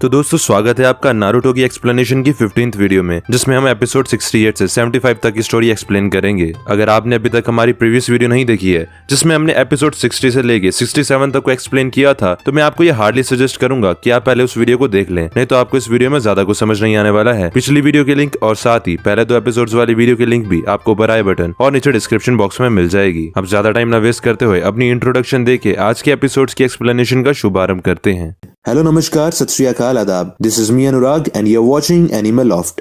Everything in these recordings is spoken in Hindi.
तो दोस्तों स्वागत है आपका नारुतो की एक्सप्लेनेशन की 15th वीडियो में, जिसमें हम एपिसोड 68 से 75 तक की स्टोरी एक्सप्लेन करेंगे। अगर आपने अभी तक हमारी प्रीवियस वीडियो नहीं देखी है जिसमें हमने एपिसोड 60 से लेके 67 तक को एक्सप्लेन किया था, तो मैं आपको ये हार्डली सजेस्ट करूंगा कि आप पहले उस वीडियो को देख लें, नहीं तो आपको इस वीडियो में ज्यादा कुछ समझ नहीं आने वाला है। पिछली वीडियो के लिंक और साथ ही पहले 2 एपिसोड्स वाली वीडियो के लिंक भी आपको ऊपर आई बटन और नीचे डिस्क्रिप्शन बॉक्स में मिल जाएगी। अब ज्यादा टाइम न वेस्ट करते हुए अपनी इंट्रोडक्शन देके आज के एपिसोड्स की एक्सप्लेनेशन का शुभारंभ करते हैं। हेलो नमस्कार सत श्री अकाल आदाब, this is me Anurag and you are watching Animal Loft.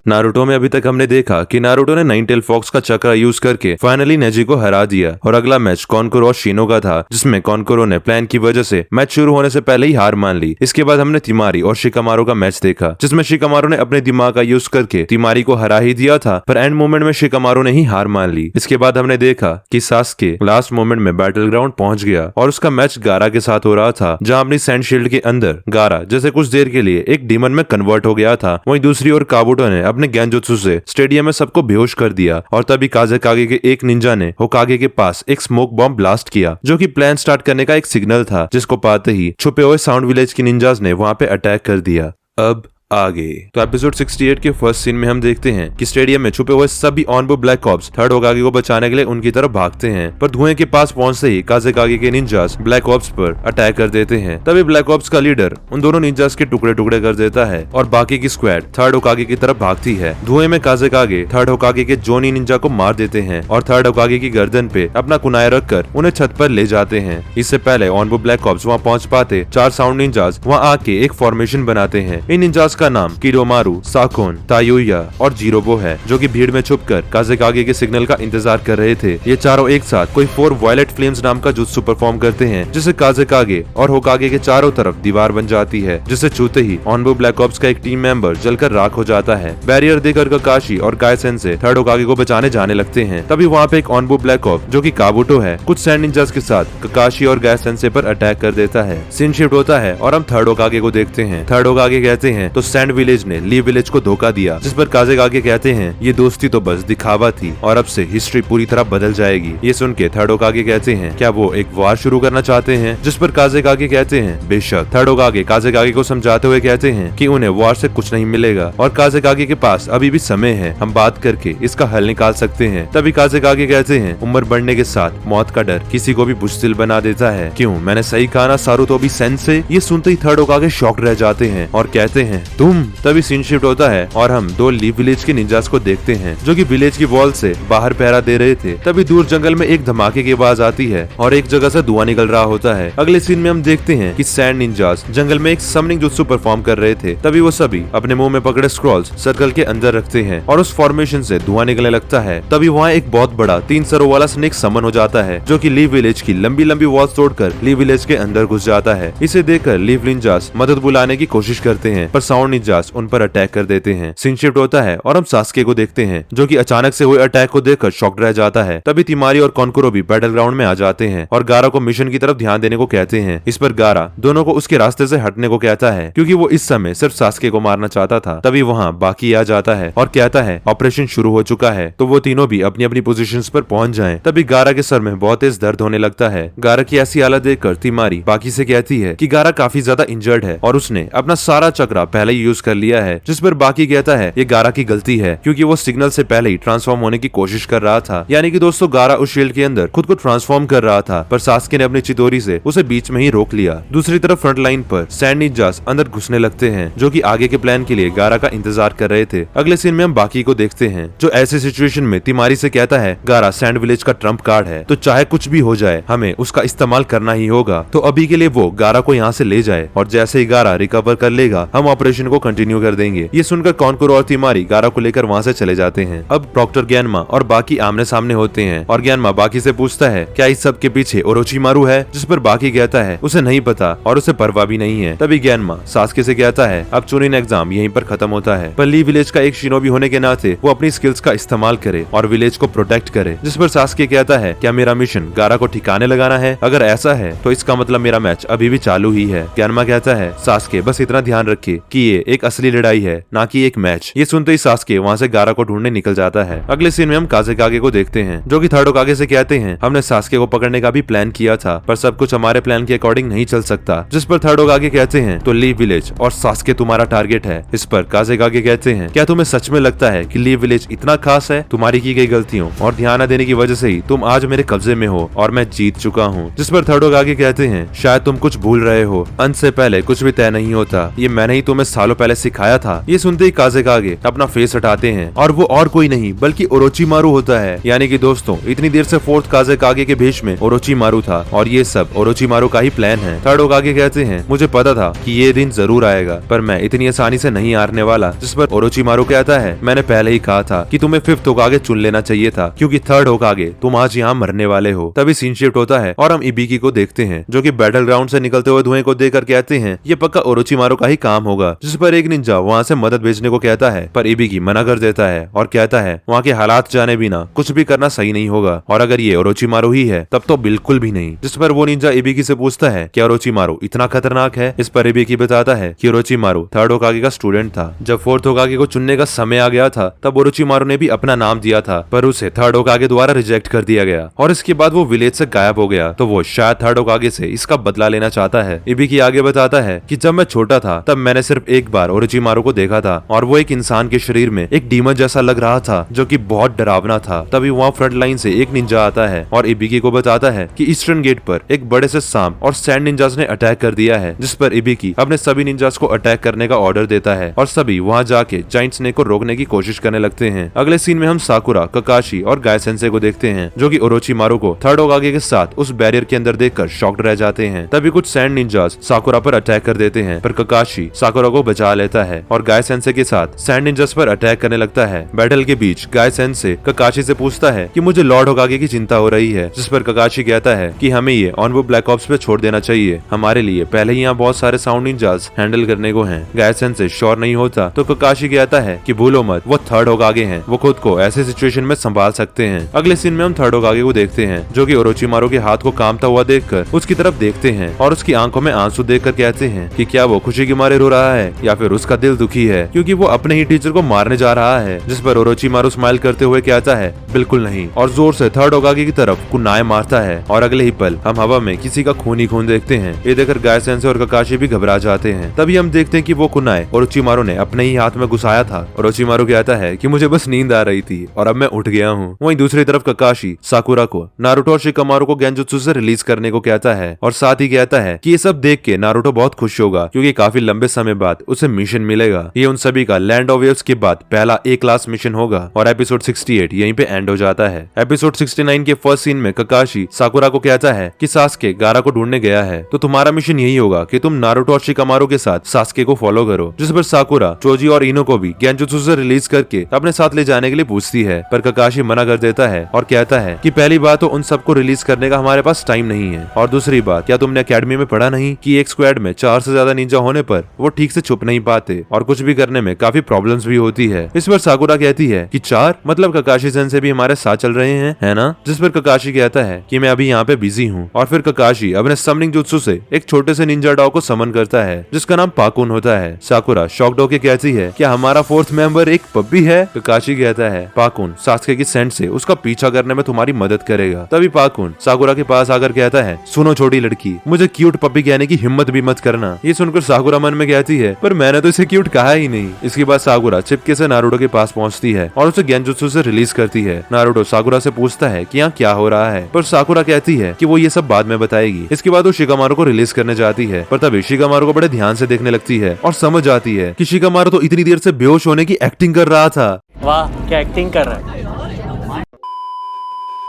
Naruto में अभी तक हमने देखा कि नारुतो ने नाइन टेल फॉक्स का चक्र यूज करके फाइनली नेजी को हरा दिया और अगला मैच कॉनकोरो और शिनो का था, जिसमें कॉनकोरो ने प्लान की वजह से मैच शुरू होने से पहले ही हार मान ली। इसके बाद हमने तिमारी और शिकामारू का मैच देखा, जिसमें शिकामारू ने अपने दिमाग का यूज करके तिमारी को हरा ही दिया था, पर एंड मोमेंट में शिकामारू ने ही हार मान ली। इसके बाद हमने देखा कि सास्के लास्ट मोमेंट में बैटल ग्राउंड पहुंच गया और उसका मैच गारा के साथ हो रहा था, जहां अपनी सैंड शील्ड के अंदर गारा जैसे कुछ देर के लिए एक डीमन में कन्वर्ट हो गया था। वहीं दूसरी ओर काबुटो ने अपने गेंजुत्सु से स्टेडियम में सबको बेहोश कर दिया और तभी काज़ेकागे के एक निंजा ने होकागे के पास एक स्मोक बॉम्ब ब्लास्ट किया, जो कि प्लान स्टार्ट करने का एक सिग्नल था, जिसको पाते ही छुपे हुए साउंड विलेज की निंजास ने वहां पे अटैक कर दिया। अब आगे तो एपिसोड 68 के फर्स्ट सीन में हम देखते हैं कि स्टेडियम में छुपे हुए सभी ऑनबो ब्लैक ऑप्स थर्ड होकागे को बचाने के लिए उनकी तरफ भागते हैं, पर धुएं के पास पहुंचते ही काज़ेकागे के निंजास ब्लैक ऑप्स पर अटैक कर देते हैं। तभी ब्लैक ऑप्स का लीडर उन दोनों निंजास के टुकड़े टुकड़े कर देता है और बाकी की स्क्वाड थर्ड होकागे की तरफ भागती है। धुएं में काज़ेकागे थर्ड होकागे के जोनी निंजा को मार देते हैं और थर्ड होकागे की गर्दन पे अपना कुनाई रखकर उन्हें छत पर ले जाते हैं। इससे पहले ऑनबो ब्लैक ऑप्स वहाँ पहुंच पाते 4 साउंड निंजास वहाँ आके एक फॉर्मेशन बनाते हैं। इन निंजास का नाम किरोमा, साकोन, तायुया और जीरोबो है, जो कि भीड़ में छुपकर काज़ेकागे के सिग्नल का इंतजार कर रहे थे। ये चारों एक साथ कोई 4 वायलेट फ्लेम्स नाम का जुत्सु परफॉर्म करते हैं, जिससे काज़ेकागे और होकागे के चारों तरफ दीवार बन जाती है, जिसे छूते ही ऑनबो ब्लैक ऑप्स का एक टीम मेंबर जलकर राख हो जाता है। बैरियर देकर ककाशी और गाय सेंसे थर्ड होकागे को बचाने जाने लगते हैं। तभी वहाँ पे एक ऑनबो ब्लैक ऑप जो कि काबुटो है कुछ सैंड निंजास के साथ ककाशी और गाय सेंसे पर अटैक कर देता है। सीन शिफ्ट होता है और हम थर्ड होकागे को देखते हैं। थर्ड होकागे कहते हैं तो सैंड विलेज ने ली विलेज को धोखा दिया, जिस पर काज़ेकागे कहते हैं ये दोस्ती तो बस दिखावा थी और अब से हिस्ट्री पूरी तरह बदल जाएगी। ये सुन के थर्ड होकागे कहते हैं क्या वो एक वार शुरू करना चाहते हैं, जिस पर काज़ेकागे कहते हैं बेशक। थर्ड होकागे काज़ेकागे को समझाते हुए कहते हैं कि उन्हें वार से कुछ नहीं मिलेगा और काज़ेकागे के पास अभी भी समय है, हम बात करके इसका हल निकाल सकते हैं। तभी काज़ेकागे कहते हैं उम्र बढ़ने के साथ मौत का डर किसी को भी बुज़दिल बना देता है। क्यों, मैंने सही कहा ना सारुतोबी सेंसे? ये सुनते ही थर्ड होकागे शॉक्ड रह जाते हैं और कहते हैं तुम। तभी सीन शिफ्ट होता है और हम 2 लीव विलेज के निंजास को देखते हैं, जो कि विलेज की वॉल से बाहर पहरा दे रहे थे। तभी दूर जंगल में एक धमाके की आवाज आती है और एक जगह से धुआं निकल रहा होता है। अगले सीन में हम देखते हैं कि सैंड निंजास जंगल में एक समनिंग जुत्सु परफॉर्म कर रहे थे। तभी वो सभी अपने मुंह में पकड़े स्क्रॉल्स सर्कल के अंदर रखते हैं और उस फॉर्मेशन से धुआं निकलने लगता है। तभी वहाँ एक बहुत बड़ा 3 सरों वाला स्नेक समन हो जाता है, जो कि लीव विलेज की लंबी लंबी वॉल्स तोड़कर लीव विलेज के अंदर घुस जाता है। इसे देखकर लीव निंजास मदद बुलाने की कोशिश करते हैं, पर साउंड निंजास उन पर अटैक कर देते हैं। सीन शिफ्ट होता है और हम सास्के को देखते हैं, जो कि अचानक से हुए अटैक को देखकर शॉक्ड रह जाता है। तभी तिमारी और कॉनकोरो भी बैटल ग्राउंड में आ जाते हैं और गारा को मिशन की तरफ ध्यान देने को कहते हैं। इस पर गारा दोनों को उसके रास्ते से हटने को कहता है, क्योंकि वो इस समय सिर्फ सास्के को मारना चाहता था। तभी वहाँ बाकी आ जाता है और कहता है ऑपरेशन शुरू हो चुका है, तो वो तीनों भी अपनी अपनी पोजीशंस पर पहुंच जाएं। तभी गारा के सर में बहुत तेज दर्द होने लगता है। गारा की ऐसी हालत देखकर तिमारी बाकी से कहती है कि गारा काफी ज्यादा इंजर्ड है और उसने अपना सारा चक्रा पहले ही यूज कर लिया है, जिस पर बाकी कहता है ये गारा की गलती है, क्योंकि वो सिग्नल से पहले ही ट्रांसफॉर्म होने की कोशिश कर रहा था। यानी कि दोस्तों गारा उस शील्ड के अंदर खुद को ट्रांसफॉर्म कर रहा था, पर सास्के ने अपनी चितोरी से उसे बीच में ही रोक लिया। दूसरी तरफ फ्रंट लाइन पर सैंड निंजास अंदर घुसने लगते हैं, जो कि आगे के प्लान के लिए गारा का इंतजार कर रहे थे। अगले सीन में हम बाकी को देखते हैं, जो ऐसे सिचुएशन में तिमारी से कहता है गारा सैंड विलेज का ट्रम्प कार्ड है, तो चाहे कुछ भी हो जाए हमें उसका इस्तेमाल करना ही होगा। तो अभी के लिए वो गारा को यहाँ से ले जाए और जैसे ही गारा रिकवर कर लेगा हम ऑपरेशन को कंटिन्यू कर देंगे। ये सुनकर कॉनकोरो और तिमारी गारा को लेकर वहाँ से चले जाते हैं। अब डॉक्टर ग्यानमा और बाकी आमने सामने होते हैं और ग्यानमा बाकी से पूछता है क्या इस सब के पीछे ओरोचिमारू है, जिस पर बाकी कहता है उसे नहीं पता और उसे परवाह भी नहीं है। तभी ग्यानमा सास्के से कहता है अब चुनिन एग्जाम यहीं पर खत्म होता है, पर ली विलेज का एक शिनोबी होने के नाते वो अपनी स्किल्स का इस्तेमाल करे और विलेज को प्रोटेक्ट करे। जिस पर सास्के कहता है क्या मेरा मिशन गारा को ठिकाने लगाना है? अगर ऐसा है तो इसका मतलब मेरा मैच अभी भी चालू ही है। ग्यानमा कहता है सास्के बस इतना ध्यान रखे कि ये एक असली लड़ाई है, ना कि एक मैच। ये सुनते ही सास्के वहाँ से गारा को ढूंढने निकल जाता है। अगले सीन में हम काज़ेकागे को देखते हैं, जो कि थर्ड होकागे से कहते हैं हमने सास्के को पकड़ने का भी प्लान किया था, पर सब कुछ हमारे प्लान के अकॉर्डिंग नहीं चल सकता। जिस पर थर्ड होकागे कहते हैं तो लीव विलेज और सास्के तुम्हारा टारगेट है। इस पर काज़ेकागे कहते हैं क्या तुम्हें सच में लगता है कि लीव विलेज इतना खास है? तुम्हारी की गई गलतियों और ध्यान न देने की वजह से ही तुम आज मेरे कब्जे में हो और मैं जीत चुका हूँ। जिस पर थर्ड होकागे कहते हैं शायद तुम कुछ भूल रहे हो, अंत से पहले कुछ भी तय नहीं होता, ये मैंने ही तुम्हें सालों पहले सिखाया था। ये सुनते ही काज़ेकागे अपना फेस हटाते हैं और वो और कोई नहीं बल्कि ओरोचिमारू होता है। यानी कि दोस्तों इतनी देर से फोर्थ काज़ेकागे के भेष में ओरोचिमारू था और ये सब ओरोचिमारू का ही प्लान है। थर्ड होकागे कहते हैं मुझे पता था कि ये दिन जरूर आएगा, पर मैं इतनी आसानी से नहीं हारने वाला। जिस पर ओरोचिमारू कहता है मैंने पहले ही कहा था कि तुम्हें फिफ्थ होकागे चुन लेना चाहिए था, क्योंकि थर्ड होकागे तुम आज यहाँ मरने वाले हो। तभी सीन शिफ्ट होता है और हम इबिकी को देखते हैं, जो कि बैटल ग्राउंड से निकलते हुए धुएं को देखकर कहते हैं ये पक्का ओरोचिमारू का ही काम होगा। जिस पर एक निंजा वहाँ से मदद भेजने को कहता है, पर इबिकी मना कर देता है और कहता है वहाँ के हालात जाने बिना कुछ भी करना सही नहीं होगा, और अगर ये ओरोचिमारू ही है तब तो बिल्कुल भी नहीं। जिस पर वो निंजा इबिकी से पूछता है क्या ओरोचिमारू इतना खतरनाक है? इस पर इबिकी बताता है कि ओरोचिमारू थर्ड होकागे का स्टूडेंट था। जब फोर्थ होकागे को चुनने का समय आ गया था तब ओरोचिमारू ने भी अपना नाम दिया था, पर उसे थर्ड होकागे द्वारा रिजेक्ट कर दिया गया और इसके बाद वो विलेज से गायब हो गया। तो वो शायद थर्ड होकागे से इसका बदला लेना चाहता है। इबिकी आगे बताता है कि जब मैं छोटा था तब मैंने सिर्फ एक बार ओरोचिमारू को देखा था और वो एक इंसान के शरीर में एक डीमन जैसा लग रहा था, जो कि बहुत डरावना था। तभी वहाँ फ्रंट लाइन से एक निंजा आता है और इबिकी को बताता है कि ईस्टर्न गेट पर एक बड़े से सांप और सैंड निंजास ने अटैक कर दिया है। जिस पर इबिकी अपने सभी निंजास को अटैक करने का ऑर्डर देता है और सभी वहाँ जाके जाइंट स्नेक को रोकने की कोशिश करने लगते हैं। अगले सीन में हम साकुरा, ककाशी और गाय सेंसे को देखते हैं, जो कि ओरोचिमारू को थर्ड होकागे के साथ उस बैरियर के अंदर देखकर शॉक्ड रह जाते हैं। तभी कुछ सैंड निंजास साकुरा पर अटैक कर देते हैं, पर ककाशी साकुरा को बचा लेता है और गाय सेंसे के साथ सैंड निंजास पर अटैक करने लगता है। बैटल के बीच गाय सेंसे ककाशी से पूछता है कि मुझे लॉर्ड होकागे की चिंता हो रही है। जिस पर ककाशी कहता है कि हमें ये ऑनवो ब्लैक ऑप्स पे छोड़ देना चाहिए, हमारे लिए पहले ही यहाँ बहुत सारे साउंड निंजास हैंडल करने को हैं। गाय सेंसे श्योर नहीं होता तो ककाशी कहता है कि भूलो मत, वो थर्ड होकागे हैं, वो खुद को ऐसे सिचुएशन में संभाल सकते हैं। अगले सीन में हम थर्ड होकागे को देखते हैं, जो कि ओरोचिमारू के हाथ को कांपता हुआ देखकर उसकी तरफ देखते हैं और उसकी आंखों में आंसू देखकर कहते हैं कि क्या वो खुशी के मारे रो रहा है या फिर उसका दिल दुखी है क्योंकि वो अपने ही टीचर को मारने जा रहा है। जिस पर ओरोचिमारू स्माइल करते हुए कहता है बिल्कुल नहीं, और जोर से थर्ड होकागे की तरफ कुनाए मारता है और अगले ही पल हम हवा में किसी का खून ही खून देखते हैं। ये देखकर गाय सेंसे और ककाशी भी घबरा जाते हैं। तभी हम देखते हैं कि वो कुनाए ओरोचिमारू ने अपने ही हाथ में घुसाया था। ओरोचिमारू कहता है कि मुझे बस नींद आ रही थी और अब मैं उठ गया हूँ। वहीं दूसरी तरफ ककाशी साकुरा को नारुतो और शिकामारू को गेंजुत्सु से रिलीज करने को कहता है और साथ ही कहता है कि ये सब देख के नारुतो बहुत खुश होगा क्योंकि काफी लंबे समय बाद उसे मिशन मिलेगा। ये उन सभी का लैंड ऑफ वेव्स के बाद पहला ए क्लास मिशन होगा और एपिसोड 68 यहीं पे एंड हो जाता है। एपिसोड 69 के फर्स्ट सीन में ककाशी साकुरा को कहता है कि सास्के गारा को ढूंढने गया है, तो तुम्हारा मिशन यही होगा कि तुम नारुतो और शिकामारू के साथ सास्के को फॉलो करो। जिस पर साकुरा चोजी और इनो को भी गेंजुत्सु से रिलीज करके अपने साथ ले जाने के लिए पूछती है, पर ककाशी मना कर देता है और कहता है कि पहली बात तो उन सबको रिलीज करने का हमारे पास टाइम नहीं है, और दूसरी बात क्या तुमने अकेडमी में पढ़ा नहीं कि एक स्क्वाड में 4 से ज्यादा निंजा होने पर वो ठीक से छुप नहीं पाते और कुछ भी करने में काफी प्रॉब्लम्स भी होती है। इस पर साकुरा कहती है कि 4 मतलब ककाशी सेंसे भी हमारे साथ चल रहे हैं, है ना? जिस पर ककाशी कहता है कि मैं अभी यहाँ पे बिजी हूँ, और फिर ककाशी अपने समनिंग जुत्सु से एक छोटे से निंजा डॉग को समन करता है जिसका नाम पाकुन होता है। साकुरा शॉक्ड होकर कहती है क्या हमारा फोर्थ मेंबर एक पप्पी है? ककाशी कहता है पाकुन सास्के की सेंट से उसका पीछा करने में तुम्हारी मदद करेगा। तभी पाकुन साकुरा के पास आकर कहता है सुनो छोटी लड़की, मुझे क्यूट पप्पी कहने की हिम्मत भी मत करना। ये सुनकर साकुरा मन में कहती है पर मैंने तो इसे क्यूट कहा ही नहीं। इसके बाद साकुरा चिपके से नारुतो के पास पहुंचती है और उसे गेंजुत्सु से रिलीज करती है। नारुतो साकुरा से पूछता है कि यहाँ क्या हो रहा है, पर साकुरा कहती है कि वो ये सब बाद में बताएगी। इसके बाद वो शिकामारू को रिलीज करने जाती है, पर तभी शिकामारू को बड़े ध्यान से देखने लगती है और समझ आती है कि शिकामारू तो इतनी देर से बेहोश होने की एक्टिंग कर रहा था। वाह क्या एक्टिंग कर रहा है।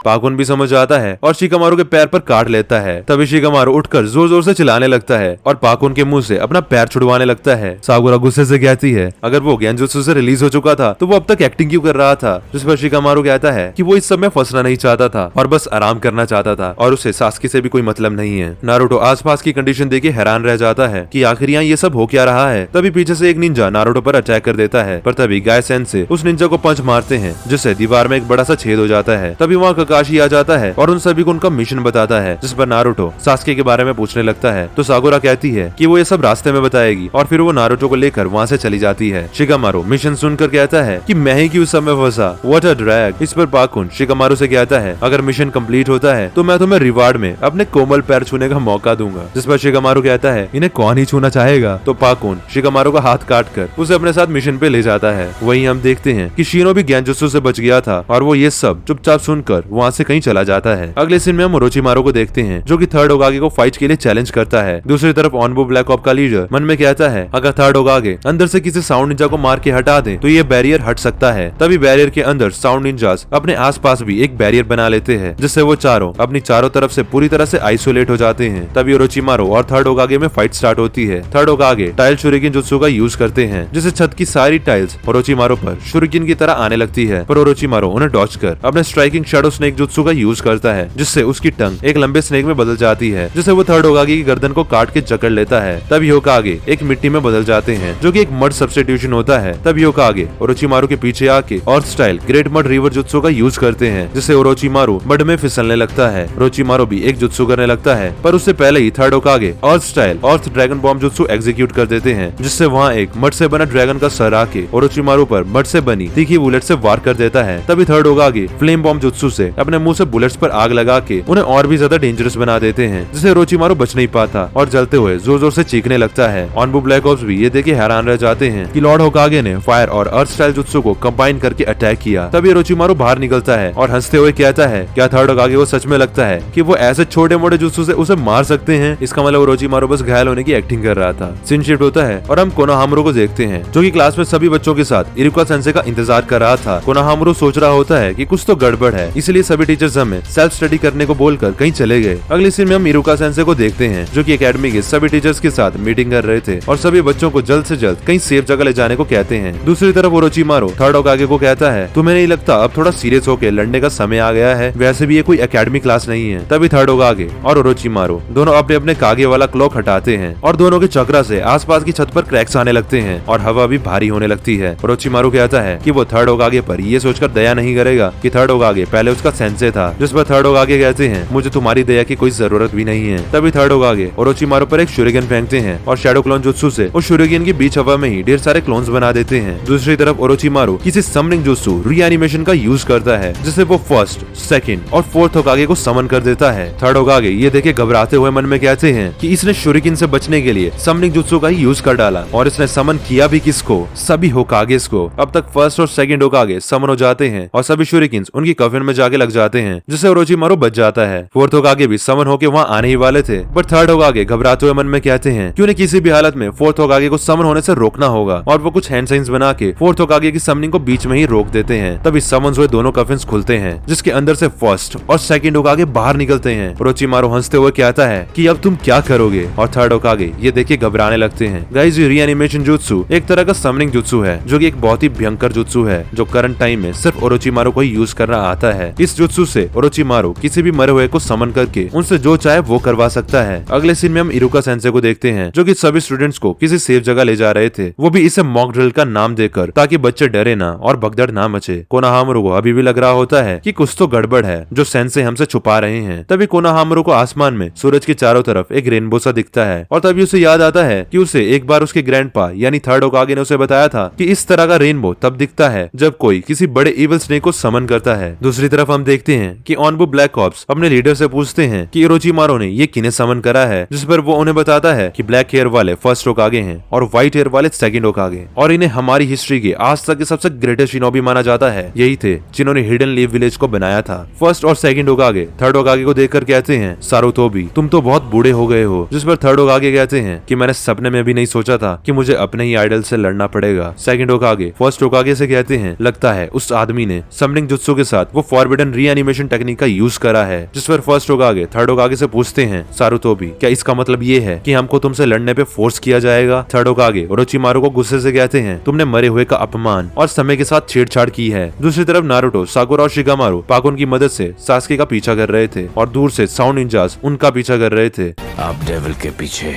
पाकुन भी समझ आता है और शिकामारू के पैर पर काट लेता है। तभी शिकामारू उठकर जोर जोर से चिल्लाने लगता है और पाकुन के मुंह से अपना पैर छुड़वाने लगता है। साकुरा गुस्से से कहती है अगर वो गेंजुत्सु से रिलीज हो चुका था तो वो अब तक एक्टिंग क्यों कर रहा था? जिस पर शिकामारू कहता है कि वो इस सब में फंसना नहीं चाहता था और बस आराम करना चाहता था और उसे सास्के से भी कोई मतलब नहीं है। नारुतो आसपास की कंडीशन देख के हैरान रह जाता है कि आखिर यहाँ ये सब हो क्या रहा है। तभी पीछे से एक निंजा नारुतो पर अटैक कर देता है, पर तभी गाय सेंसे उस निंजा को पंच मारते हैं जिससे दीवार में एक बड़ा सा छेद हो जाता है। तभी वहाँ काकाशी आ जाता है और उन सभी को उनका मिशन बताता है, जिस पर नारुतो सास्के के बारे में पूछने लगता है। तो साकुरा कहती है कि वो ये सब रास्ते में बताएगी और फिर वो नारुतो को लेकर वहाँ से चली जाती है। शिकामारू मिशन सुनकर कहता है कि मैं ही क्यों सब में फंसा, व्हाट अ ड्रैग। इस पर पाकुन शिकामारू से कहता है अगर मिशन कंप्लीट होता है तो मैं तुम्हें रिवार्ड में अपने कोमल पैर छूने का मौका दूंगा। जिस पर शिकामारू कहता है इन्हें कौन ही छूना चाहेगा। तो पाकुन शिकामारू का हाथ काट कर उसे अपने साथ मिशन पे ले जाता है। वहीं हम देखते हैं कि शीनो भी गेंजुत्सु से बच गया था और वो ये सब चुपचाप सुनकर वहाँ से कहीं चला जाता है। अगले सीन में हम ओरोचिमारू को देखते हैं जो कि थर्ड होकागे को फाइट के लिए चैलेंज करता है। दूसरी तरफ ऑनबू ब्लैक ऑप का लीडर मन में कहता है अगर थर्ड होकागे अंदर से किसी साउंड निंजा को मार के हटा दे तो ये बैरियर हट सकता है। तभी बैरियर के अंदर साउंड निंजास अपने आसपास भी एक बैरियर बना लेते हैं, जिससे वो चारों अपनी चारों तरफ से पूरी तरह से आइसोलेट हो जाते हैं। तभी ओरोचिमारू और थर्ड होकागे में फाइट स्टार्ट होती है। थर्ड होकागे टाइल शुरिकेन जुत्सु का यूज करते हैं, जिससे छत की सारी टाइल्स ओरोचिमारू पर शुरिकेन की तरह आने लगती है, पर ओरोचिमारू उन्हें डॉच कर अपने स्ट्राइकिंग शैडो स्नेक जुत्सु का यूज करता है, जिससे उसकी टंग एक लंबे स्नेक में बदल जाती है, जिससे वो थर्ड होकागे की गर्दन को काट के जकड़ लेता है। तभी होकागे एक मिट्टी में बदल जाते हैं जो कि एक मड सब्स्टिट्यूशन होता है। तभी होकागे ओरोचिमारू के पीछे आके और style great mud river jutsu का यूज करते हैं, जिससे ओरोचिमारू मड में फिसलने लगता है। ओरोचिमारू भी एक जुत्सु करने लगता है, पर उससे पहले ही थर्ड होकागे और स्टाइल और ड्रैगन बॉम्ब जुत्सु एग्जीक्यूट कर देते हैं, जिससे वहाँ एक मड से बना ड्रैगन का सर आके ओरोचिमारू पर मड से बनी तीखी बुलेट से वार कर देता है। तभी थर्ड होकागे फ्लेम बॉम्ब जुत्सु से अपने मुंह से बुलेट्स पर आग लगा के उन्हें और भी ज्यादा डेंजरस बना देते हैं, जिससे ओरोचिमारू बच नहीं पाता और जलते हुए जोर जोर से चीखने लगता है। ऑनबू ब्लैक ऑप्स भी ये देखे हैरान रह जाते हैं कि लॉर्ड होकागे ने फायर और अर्थ स्टाइल जुत्सु को कंबाइन करके अटैक किया। तभी ओरोचिमारू बाहर निकलता है और हंसते हुए कहता है क्या थर्ड होकागे को सच में लगता है कि वो ऐसे छोटे मोटे जुत्सु से उसे मार सकते हैं। इसका मतलब ओरोचिमारू बस घायल होने की एक्टिंग कर रहा था। सीन शिफ्ट होता है और हम कोनोहामारू को देखते हैं जो कि क्लास में सभी बच्चों के साथ इरुका सेंसे का इंतजार कर रहा था। कोनोहामारू सोच रहा होता है कि कुछ तो गड़बड़ है, इसलिए सभी टीचर्स हमें सेल्फ स्टडी करने को बोलकर कहीं चले गए। अगले सीन में हम इरुका सेंसे को देखते हैं जो कि एकेडमी के सभी टीचर्स के साथ मीटिंग कर रहे थे और सभी बच्चों को जल्द से जल्द कहीं सेफ जगह ले जाने को कहते हैं। दूसरी तरफ ओरोचिमारू थर्ड होकागे को कहता है तुम्हें नहीं लगता अब थोड़ा सीरियस होकर लड़ने का समय आ गया है, वैसे भी ये कोई एकेडमी क्लास नहीं है। तभी थर्ड होकागे और ओरोचिमारू दोनों अपने अपने कागे वाला क्लॉक हटाते हैं और दोनों के चक्रा से आसपास की छत पर क्रैक्स आने लगते हैं और हवा भी भारी होने लगती है। ओरोचिमारू कहता है कि वो थर्ड होकागे पर ये सोचकर दया नहीं करेगा कि थर्ड होकागे पहले उसका सेंसे था, जिस पर थर्ड होकागे कहते हैं मुझे तुम्हारी दया की कोई जरूरत भी नहीं है। तभी थर्ड होकागे ओरोचिमारू पर एक शुरिकेन फेंकते हैं और शैडो क्लोन जुत्सु से उस शुरिकेन के बीच हवा में ही ढेर सारे क्लोन्स बना देते हैं। दूसरी तरफ ओरोचिमारू किसी समनिंग जुत्सु रीएनिमेशन का यूज करता है, जिससे वो फर्स्ट, सेकंड और फोर्थ होकागे को समन कर देता है। थर्ड होकागे ये देखे घबराते हुए मन में कहते हैं कि इसने शुरिकेन से बचने के लिए समनिंग जुत्सु का ही यूज कर डाला और इसने समन किया भी किसको, सभी होकागेस को। अब तक फर्स्ट और सेकंड होकागे समन हो जाते हैं और सभी शुरिकेन्स उनकी कफिन में जाके लग जाते हैं, जिससे ओरोचिमारू बच जाता है। फोर्थ होकागे भी समन होके वहाँ आने ही वाले थे, पर थर्ड होकागे घबराते हुए मन में कहते हैं कि उन्हें किसी भी हालत में फोर्थ होकागे को समन होने से रोकना होगा और वो कुछ हैंड साइंस बना के फोर्थ होकागे की समनिंग को बीच में ही रोक देते हैं। तभी समन्स हुए दोनों कफिन्स खुलते हैं, जिसके अंदर से फर्स्ट और सेकंड होकागे बाहर निकलते हैं। ओरोचिमारू हंसते हुए कहता है कि अब तुम क्या करोगे, और थर्ड होकागे ये देखिए घबराने लगते हैं। गाइस ये रीएनिमेशन जुत्सु एक तरह का समनिंग जुत्सु है जो कि एक बहुत ही भयंकर जुत्सु है जो करंट टाइम में सिर्फ ओरोचिमारू को ही यूज करना आता है। इस जुत्सु से ओरोचिमारू किसी भी मरे हुए को समन करके उनसे जो चाहे वो करवा सकता है। अगले सीन में हम इरुका सेंसे को देखते हैं जो कि सभी स्टूडेंट्स को किसी सेफ जगह ले जा रहे थे, वो भी इसे मॉक ड्रिल का नाम देकर, ताकि बच्चे डरे ना और भगदड़ ना मचे। कोनोहामारू को अभी भी लग रहा होता है कि कुछ तो गड़बड़ है जो सेंसे हमसे छुपा रहे हैं। तभी कोनोहामारू को आसमान में सूरज के चारों तरफ एक रेनबो सा दिखता है और तभी उसे याद आता है कि उसे एक बार उसके ग्रैंडपा यानी थर्ड होकागे ने उसे बताया था कि इस तरह का रेनबो तब दिखता है जब कोई किसी बड़े इविल स्नेक को समन करता है। दूसरी तरफ हम देखते हैं कि ऑनबू ब्लैक ऑप्स अपने लीडर से पूछते हैं कि ओरोचिमारू ने ये किन्हें समन करा है, जिस पर वो उन्हें बताता है कि ब्लैक हेयर वाले फर्स्ट होकागे हैं और व्हाइट हेयर वाले सेकंड होकागे, और इन्हें हमारी हिस्ट्री के आज तक के सबसे ग्रेटेस्ट शिनोबी माना जाता है। यही थे जिन्होंने हिडन लीव विलेज को बनाया था। फर्स्ट और सेकंड होकागे थर्ड होकागे को देखकर कहते हैं सारुतोबी तुम तो बहुत बूढ़े हो गए हो, जिस पर थर्ड होकागे कहते हैं कि मैंने सपने में भी नहीं सोचा था कि मुझे अपने ही आइडल से लड़ना पड़ेगा। सेकंड होकागे फर्स्ट होकागे से कहते हैं लगता है उस आदमी ने समनिंग जुत्सु के साथ वो फॉरबिडन रीएनिमेशन टेक्निक का यूज करा है। जिस पर फर्स्ट होकागे थर्ड होकागे से पूछते हैं सारुतोबी क्या इसका मतलब ये है कि हमको तुमसे लड़ने पे फोर्स किया जाएगा। थर्ड होकागे ओरोचिमारू को गुस्से से कहते हैं तुमने मरे हुए का अपमान और समय के साथ छेड़छाड़ की है। दूसरी तरफ नारुतो, साकुरा और शिगामारू पाकुन की मदद से सास्के का पीछा कर रहे थे और दूर से साउंड निंजास उनका पीछा कर रहे थे। आप डेविल के पीछे,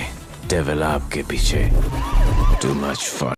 डेविल आपके पीछे। Too much fun.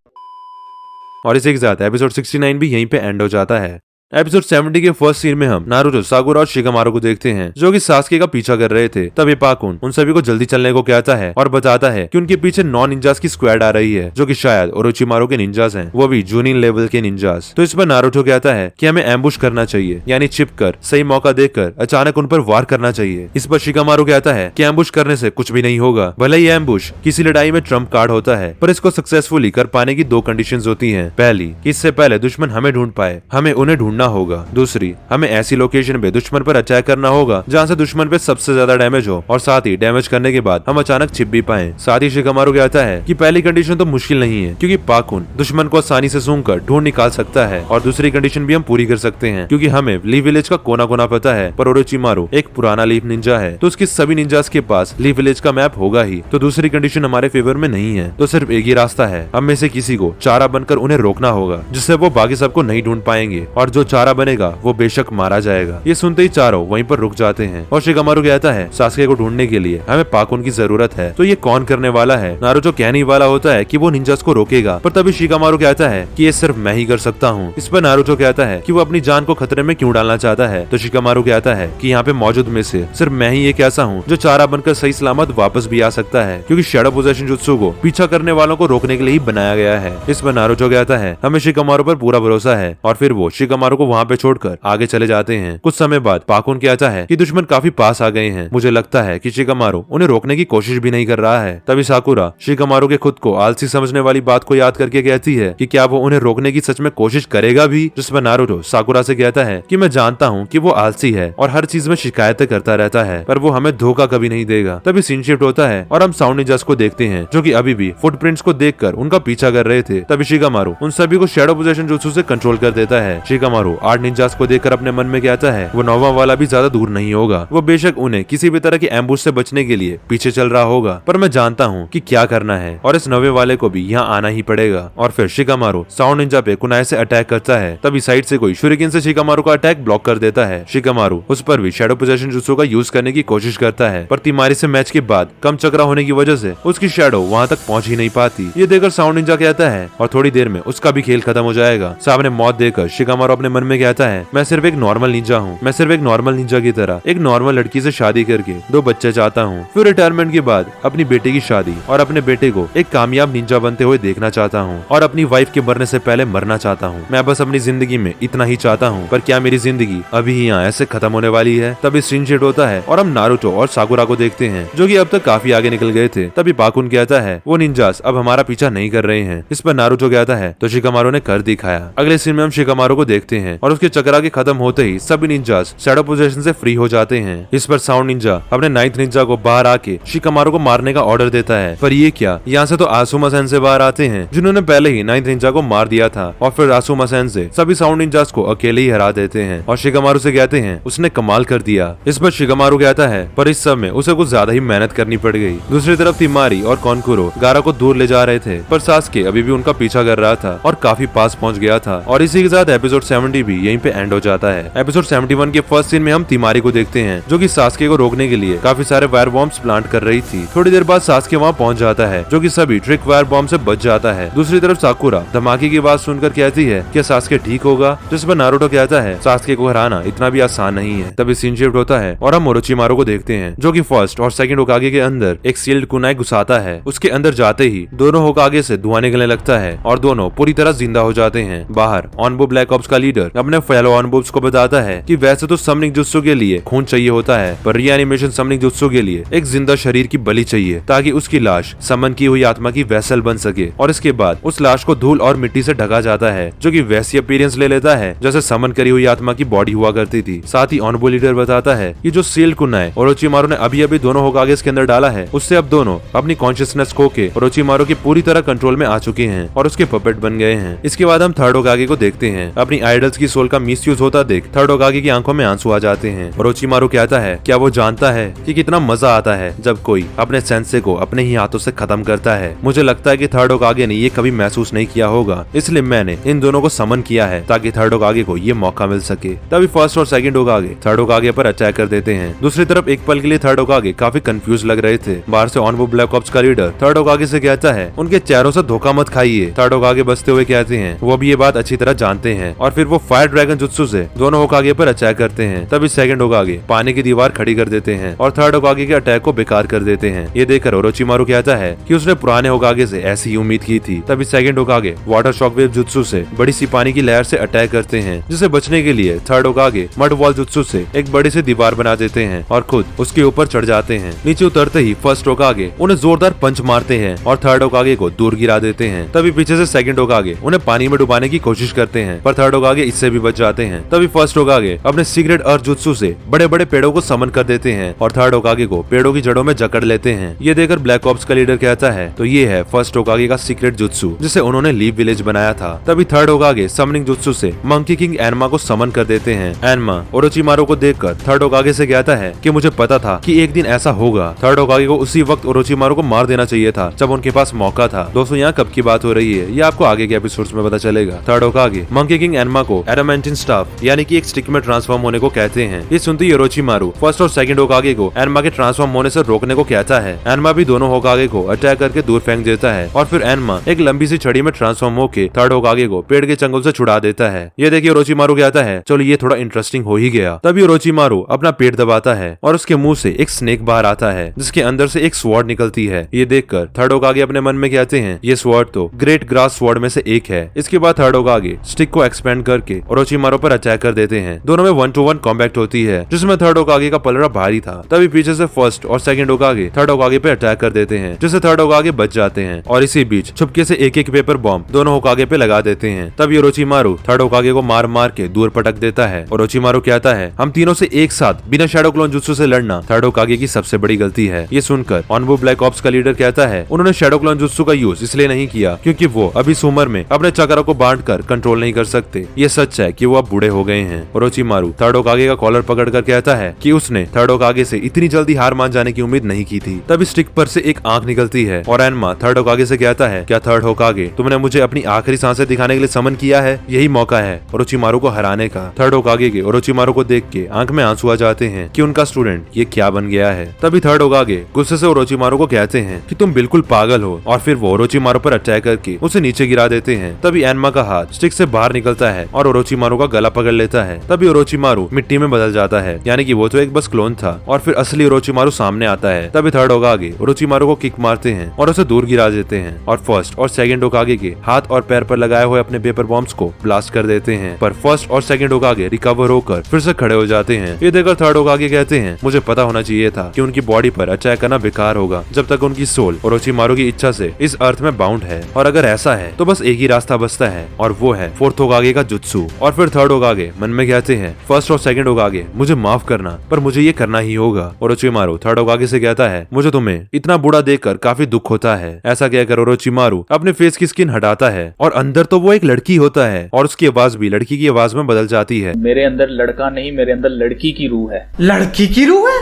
और इसी के साथ एपिसोड 69 भी यहीं पे एंड हो जाता है। एपिसोड 70 के फर्स्ट सीन में हम नारुतो, साकुरा और शिकामारू को देखते हैं जो कि सास्के का पीछा कर रहे थे। तब इपाकुन उन सभी को जल्दी चलने को कहता है और बताता है कि उनके पीछे 9 निंजास की स्क्वाड आ रही है जो कि शायद ओरोचिमारू के निंजास हैं, वो भी जूनियर लेवल के निंजास। तो इस पर नारुतो कहता है कि हमें एम्बुश करना चाहिए, यानी छिप कर सही मौका देखकर अचानक उन पर वार करना चाहिए। इस पर शिकामारू कहता है कि एम्बुश करने से कुछ भी नहीं होगा। भले ही एम्बुश किसी लड़ाई में ट्रम्प कार्ड होता है, पर इसको सक्सेसफुली कर पाने की 2 कंडीशंस होती हैं। पहली, कि इससे पहले दुश्मन हमें ढूंढ पाए, हमें उन्हें ढूंढना होगा। दूसरी, हमें ऐसी लोकेशन पे दुश्मन पर अटैक करना होगा जहाँ से दुश्मन पे सबसे ज्यादा डैमेज हो और साथ ही डैमेज करने के बाद हम अचानक छिप भी पाएं। साथ ही शिकामारू कहता है कि पहली कंडीशन तो मुश्किल नहीं है क्योंकि पाकुन दुश्मन को आसानी से सूंघकर ढूंढ निकाल सकता है, और दूसरी कंडीशन भी हम पूरी कर सकते हैं क्योंकि हमें लीफ विलेज का कोना कोना पता है। पर ओरोचिमारू एक पुराना लीफ निंजा है तो उसके सभी निंजास के पास लीफ विलेज का मैप होगा ही, तो दूसरी कंडीशन हमारे फेवर में नहीं है। तो सिर्फ एक ही रास्ता है, हम में से किसी को चारा बनकर उन्हें रोकना होगा जिससे वो बाकी सबको नहीं ढूंढ पाएंगे, और जो चारा बनेगा वो बेशक मारा जाएगा। ये सुनते ही चारों वहीं पर रुक जाते हैं और शिकामारू कहता है सास्के को ढूंढने के लिए हमें पाकुन की जरूरत है। तो ये कौन करने वाला है? नारुतो कहने वाला होता है कि वो निंजास को रोकेगा, पर तभी शिकामारू कहता है कि ये सिर्फ मैं ही कर सकता हूँ। इस पर नारुतो कहता है कि वो अपनी जान को खतरे में क्यों डालना चाहता है। तो शिकामारू कहता है कि यहाँ पे मौजूद में से सिर्फ मैं ही एक ऐसा हूँ जो चारा बनकर सही सलामत वापस भी आ सकता है, क्योंकि शैडो पोजेशन जुत्सु को पीछा करने वालों को रोकने के लिए ही बनाया गया है। इस पर नारुतो कहता है हमें शिकामारू पर पूरा भरोसा है, और फिर वो शिकामारू को वहाँ पे छोड़कर आगे चले जाते हैं। कुछ समय बाद पाकुन कहता है कि दुश्मन काफी पास आ गए हैं, मुझे लगता है कि शिकामारू उन्हें रोकने की कोशिश भी नहीं कर रहा है। तभी साकुरा शिकामारू के खुद को आलसी समझने वाली बात को याद करके कहती है कि क्या वो उन्हें रोकने की सच में कोशिश करेगा भी। जिस पर नारुतो साकुरा से कहता है कि मैं जानता हूँ कि वो आलसी है और हर चीज में शिकायतें करता रहता है, पर वो हमें धोखा कभी नहीं देगा। तभी सीन शिफ्ट होता है और हम साउंड निंजास को देखते हैं जो कि अभी भी फुटप्रिंट्स को देखकर उनका पीछा कर रहे थे। तभी शिकामारू उन सभी को शैडो पोजेशन जुत्सु से कंट्रोल कर देता है। शिकामारू 8 निंजास को देखकर अपने मन में कहता है वो 9वां वाला भी ज्यादा दूर नहीं होगा, वो बेशक उन्हें किसी भी तरह की एम्बुश से बचने के लिए पीछे चल रहा होगा, पर मैं जानता हूँ कि क्या करना है और इस 9वें वाले को भी यहाँ आना ही पड़ेगा। और फिर शिकामारू साउंड निंजा पे कुनाई से अटैक करता है। तभी साइड से कोई शुरिकेन से शिकामारू का अटैक ब्लॉक कर देता है। शिकामारू उस पर भी शैडो पोजेशन जुत्सु का यूज करने की कोशिश करता है, पर तिमारी से मैच के बाद कम चक्रा होने की वजह से उसकी शैडो वहाँ तक पहुँच ही नहीं पाती। ये देखकर साउंड निंजा कहता है और थोड़ी देर में उसका भी खेल खत्म हो जाएगा। सामने मौत देकर शिकामारू अपने मन में कहता है मैं सिर्फ एक नॉर्मल निंजा हूँ, मैं सिर्फ एक नॉर्मल निंजा की तरह एक नॉर्मल लड़की से शादी करके 2 बच्चे चाहता हूँ। फिर रिटायरमेंट के बाद अपनी बेटे की शादी और अपने बेटे को एक कामयाब निंजा बनते हुए देखना चाहता हूँ, और अपनी वाइफ के मरने से पहले मरना चाहता हूँ। मैं बस अपनी जिंदगी में इतना ही चाहता हूँ, पर क्या मेरी जिंदगी अभी ही यहाँ ऐसे खत्म होने वाली है? तभी सीन शिफ्ट होता है और हम नारुतो और साकुरा को देखते हैं जो कि अब तक काफी आगे निकल गए थे। तभी पाकुन कहता है वो निंजास अब हमारा पीछा नहीं कर रहे हैं। इस पर नारुतो कहता है तो शिकामारू ने कर दिखाया। अगले सीन में हम शिकामारू को देखते हैं और उसके चक्रा के खत्म होते ही सभी निंजास शैडो पोजेशन से फ्री हो जाते हैं। इस पर साउंड निंजा अपने 9th निंजा को बाहर आके शिकामारू को मारने का ऑर्डर देता है, पर ये क्या, यहाँ से तो आसुमा सेन से बाहर आते हैं जिन्होंने पहले ही 9th निंजा को मार दिया था, और फिर आसुमा सेन से सभी साउंड निंजास को अकेले ही हरा देते हैं और शिकामारू से कहते हैं उसने कमाल कर दिया। इस पर शिकामारू कहता है पर इस सब में उसे कुछ ज्यादा ही मेहनत करनी पड़ गई। दूसरी तरफ तिमारी और कॉन्कुरो गारा को दूर ले जा रहे थे, पर सास्के अभी भी उनका पीछा कर रहा था और काफी पास पहुंच गया था। और इसी के साथ एपिसोड 70 भी यहीं पे एंड हो जाता है। एपिसोड 71 के फर्स्ट सीन में हम तिमारी को देखते हैं जो कि सास्के को रोकने के लिए काफी सारे वायर बॉम्ब्स प्लांट कर रही थी। थोड़ी देर बाद सास्के वहाँ पहुंच जाता है जो कि सभी ट्रिक वायर बॉम्ब से बच जाता है। दूसरी तरफ साकुरा धमाके की बात सुनकर कहती है कि सास्के ठीक होगा, जिस पर नारुतो कहता है सास्के को हराना इतना भी आसान नहीं है। तभी सीन शिफ्ट होता है और हम ओरोचिमारू को देखते हैं जो कि फर्स्ट और सेकंड होकागे के अंदर एक सील्ड कुनाई घुसाता है। उसके अंदर जाते ही दोनों होकागे से धुआं निकलने लगता है और दोनों पूरी तरह जिंदा हो जाते हैं। बाहर ऑनबो ब्लैक ऑप्स का लीडर अपने फेलो ऑनबोब्स को बताता है कि वैसे तो समनिंग जुत्सु के लिए खून चाहिए होता है, पर रीएनिमेशन समनिंग जुत्सु के लिए एक जिंदा शरीर की बलि चाहिए ताकि उसकी लाश समन की हुई आत्मा की वेसल बन सके। और इसके बाद उस लाश को धूल और मिट्टी से ढका जाता है जो कि वैसी अपीयरेंस ले लेता है जैसे समन करी हुई आत्मा की बॉडी हुआ करती थी। साथ ही ऑनबो लीडर बताता है कि जो सील्ड कुनाई ओरोचिमारू ने अभी अभी दोनों होकागे के अंदर डाला है, उससे अब दोनों अपनी कॉन्शियसनेस खो के ओरोचिमारू के पूरी तरह कंट्रोल में आ चुके हैं और उसके पपेट बन गए हैं। इसके बाद हम थर्ड होकागे को देखते हैं। अपनी आइडल्स की सोल का मिसयूज होता देख थर्ड होकागे की आंखों में आंसू आ जाते हैं। ओरोचिमारू कहता है क्या वो जानता है कि कितना मजा आता है जब कोई अपने सेंसे को अपने ही हाथों से खत्म करता है। मुझे लगता है कि थर्ड होकागे ने ये कभी महसूस नहीं किया होगा, इसलिए मैंने इन दोनों को समन किया है ताकि थर्ड होकागे को ये मौका मिल सके। तभी फर्स्ट और सेकंड होकागे थर्ड होकागे पर अटैक कर देते हैं। दूसरी तरफ एक पल के लिए थर्ड होकागे काफी कंफ्यूज लग रहे थे। बाहर से ऑनबो ब्लैक ऑप्स का लीडर थर्ड होकागे से कहता है उनके चेहरों से धोखा मत खाइए। थर्ड होकागे बसते हुए कहते हैं वो भी ये बात अच्छी तरह जानते हैं और फिर वो वो फायर ड्रैगन जुत्सु से दोनों होकागे पर अटैक करते हैं। तभी सेकंड होकागे पानी की दीवार खड़ी कर देते हैं और थर्ड होकागे के अटैक को बेकार कर देते हैं। ये देखकर ओरोचिमारू कहता है कि उसने पुराने होकागे से ऐसी ही उम्मीद की थी। तभी सेकंड होकागे वाटर शॉकवेव जुत्सु से बड़ी सी पानी की लहर से अटैक करते हैं, जिसे बचने के लिए थर्ड होकागे मड वॉल जुत्सु से एक बड़ी सी दीवार बना देते हैं और खुद उसके ऊपर चढ़ जाते हैं। नीचे उतरते ही फर्स्ट होकागे उन्हें जोरदार पंच मारते हैं और थर्ड होकागे को दूर गिरा देते हैं। तभी पीछे से सेकंड होकागे उन्हें पानी में डुबाने की कोशिश करते हैं, पर थर्ड होकागे इससे भी बच जाते हैं। तभी फर्स्ट होकागे अपने सीक्रेट अर्थ जुत्सु से बड़े बड़े पेड़ों को समन कर देते हैं और थर्ड होकागे को पेड़ों की जड़ों में जकड़ लेते हैं। ये देखकर ब्लैक ऑप्स का लीडर कहता है तो ये है फर्स्ट होकागे का सीक्रेट जुत्सु जिसे उन्होंने लीव विलेज बनाया था। तभी थर्ड होकागे समनिंग जुत्सु से मंकी किंग एनमा को समन कर देते हैं। एनमा ओरोचिमारू को देखकर थर्ड होकागे से कहता है कि मुझे पता था कि एक दिन ऐसा होगा। थर्ड होकागे को उसी वक्त ओरोचिमारू को मार देना चाहिए था जब उनके पास मौका था। दोस्तों यहाँ कब की बात हो रही है ये आपको आगे के एपिसोड्स में पता चलेगा। थर्ड होकागे मंकी किंग एनमा को एडामेंटिन स्टाफ यानी कि एक स्टिक में ट्रांसफॉर्म होने को कहते हैं। ये सुनते ही ओरोचिमारू फर्स्ट और सेकंड होकागे को एनमा के ट्रांसफॉर्म होने से रोकने को कहता है। एनमा भी दोनों होकागे को अटैक करके दूर फेंक देता है और फिर एनमा एक लंबी सी छड़ी में ट्रांसफॉर्म होकर थर्ड होकागे को पेड़ के चंगुल से छुड़ा देता है। ये देखिए ओरोचिमारू कहता है चलो ये थोड़ा इंटरेस्टिंग हो ही गया। तभी ओरोचिमारू अपना पेट दबाता है और उसके मुंह से एक स्नेक बाहर आता है जिसके अंदर से एक स्वॉर्ड निकलती है। ये देखकर थर्ड होकागे अपने मन में कहते हैं ये स्वॉर्ड तो ग्रेट ग्रास स्वॉर्ड में से एक है। इसके बाद थर्ड होकागे स्टिक को एक्सपेंड करके ओरोचिमारू पर अटैक कर देते हैं। दोनों में 1-to-1 कॉम्बैट होती है जिसमें थर्ड होकागे का पलड़ा भारी था। तभी पीछे से फर्स्ट और सेकंड होकागे थर्ड होकागे पे अटैक कर देते हैं जिससे थर्ड होकागे बच जाते हैं और इसी बीच छुपके से एक एक पेपर बॉम्ब दोनों होकागे पे लगा देते हैं। तभी ओरोचिमारू थर्ड होकागे को मार मार के दूर पटक देता है। ओरोचिमारू कहता है हम तीनों से एक साथ बिना शैडो क्लोन जुत्सु से लड़ना थर्ड होकागे की सबसे बड़ी गलती है। ये सुनकर ऑनबू ब्लैक ऑप्स का लीडर कहता है उन्होंने शैडो क्लोन जुत्सु का यूज इसलिए नहीं किया क्योंकि वो अभी इस उम्र में अपने चक्रों को बांट कर कंट्रोल नहीं कर सकते। ये सच है कि वो अब बूढ़े हो गए हैं। ओरोचिमारू थर्ड होकागे का कॉलर पकड़ कर कहता है कि उसने थर्ड होकागे से इतनी जल्दी हार मान जाने की उम्मीद नहीं की थी। तभी स्टिक पर से एक आंख निकलती है और एनमा थर्ड होकागे से कहता है क्या थर्ड होकागे तुमने मुझे अपनी आखिरी सांसें दिखाने के लिए समन किया है, यही मौका है ओरोचिमारू को हराने का। थर्ड होकागे के ओरोचिमारू को देख के आंख में आंसू आ जाते हैं कि उनका स्टूडेंट ये क्या बन गया है। तभी थर्ड होकागे गुस्से से ओरोचिमारू को कहते हैं कि तुम बिल्कुल पागल हो और फिर वो ओरोचिमारू पर अटैक करके उसे नीचे गिरा देते हैं। तभी एनमा का हाथ स्टिक से बाहर निकलता है और ओरोचिमारू का गला पकड़ लेता है। तभी ओरोचिमारू मिट्टी में बदल जाता है यानी कि वो तो एक बस क्लोन था और फिर असली ओरोचिमारू सामने आता है। तभी थर्ड होकागे ओरोचिमारू को किक मारते हैं और उसे दूर गिरा देते हैं और फर्स्ट और सेकंड होकागे के हाथ और पैर पर लगाए हुए अपने पेपर बॉम्ब्स को ब्लास्ट कर देते हैं। पर फर्स्ट और सेकंड होकागे रिकवर होकर फिर से खड़े हो जाते हैं। ये देखकर थर्ड होकागे कहते हैं मुझे पता होना चाहिए था कि उनकी बॉडी पर अटैक करना बेकार होगा जब तक उनकी सोल ओरोचिमारू की इच्छा से इस अर्थ में बाउंड है, और अगर ऐसा है तो बस एक ही रास्ता बचता है और वो है फोर्थ होकागे का जुत्सु। और फिर थर्ड होकागे मन में कहते हैं फर्स्ट और सेकंड होकागे मुझे माफ करना पर मुझे ये करना ही होगा। ओरोचिमारू थर्ड होकागे से कहता है मुझे तुम्हें इतना बुरा देखकर काफी दुख होता है। ऐसा कहकर ओरोचिमारू अपने फेस की स्किन हटाता है और अंदर तो वो एक लड़की होता है और उसकी आवाज भी लड़की की आवाज में बदल जाती है। मेरे अंदर लड़का नहीं, मेरे अंदर लड़की की रूह है। लड़की की रूह है,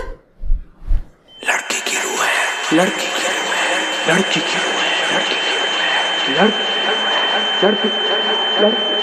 लड़की की रूह है, लड़की की रूह है, लड़की की रूह है, लड़की की रूह है, लड़की।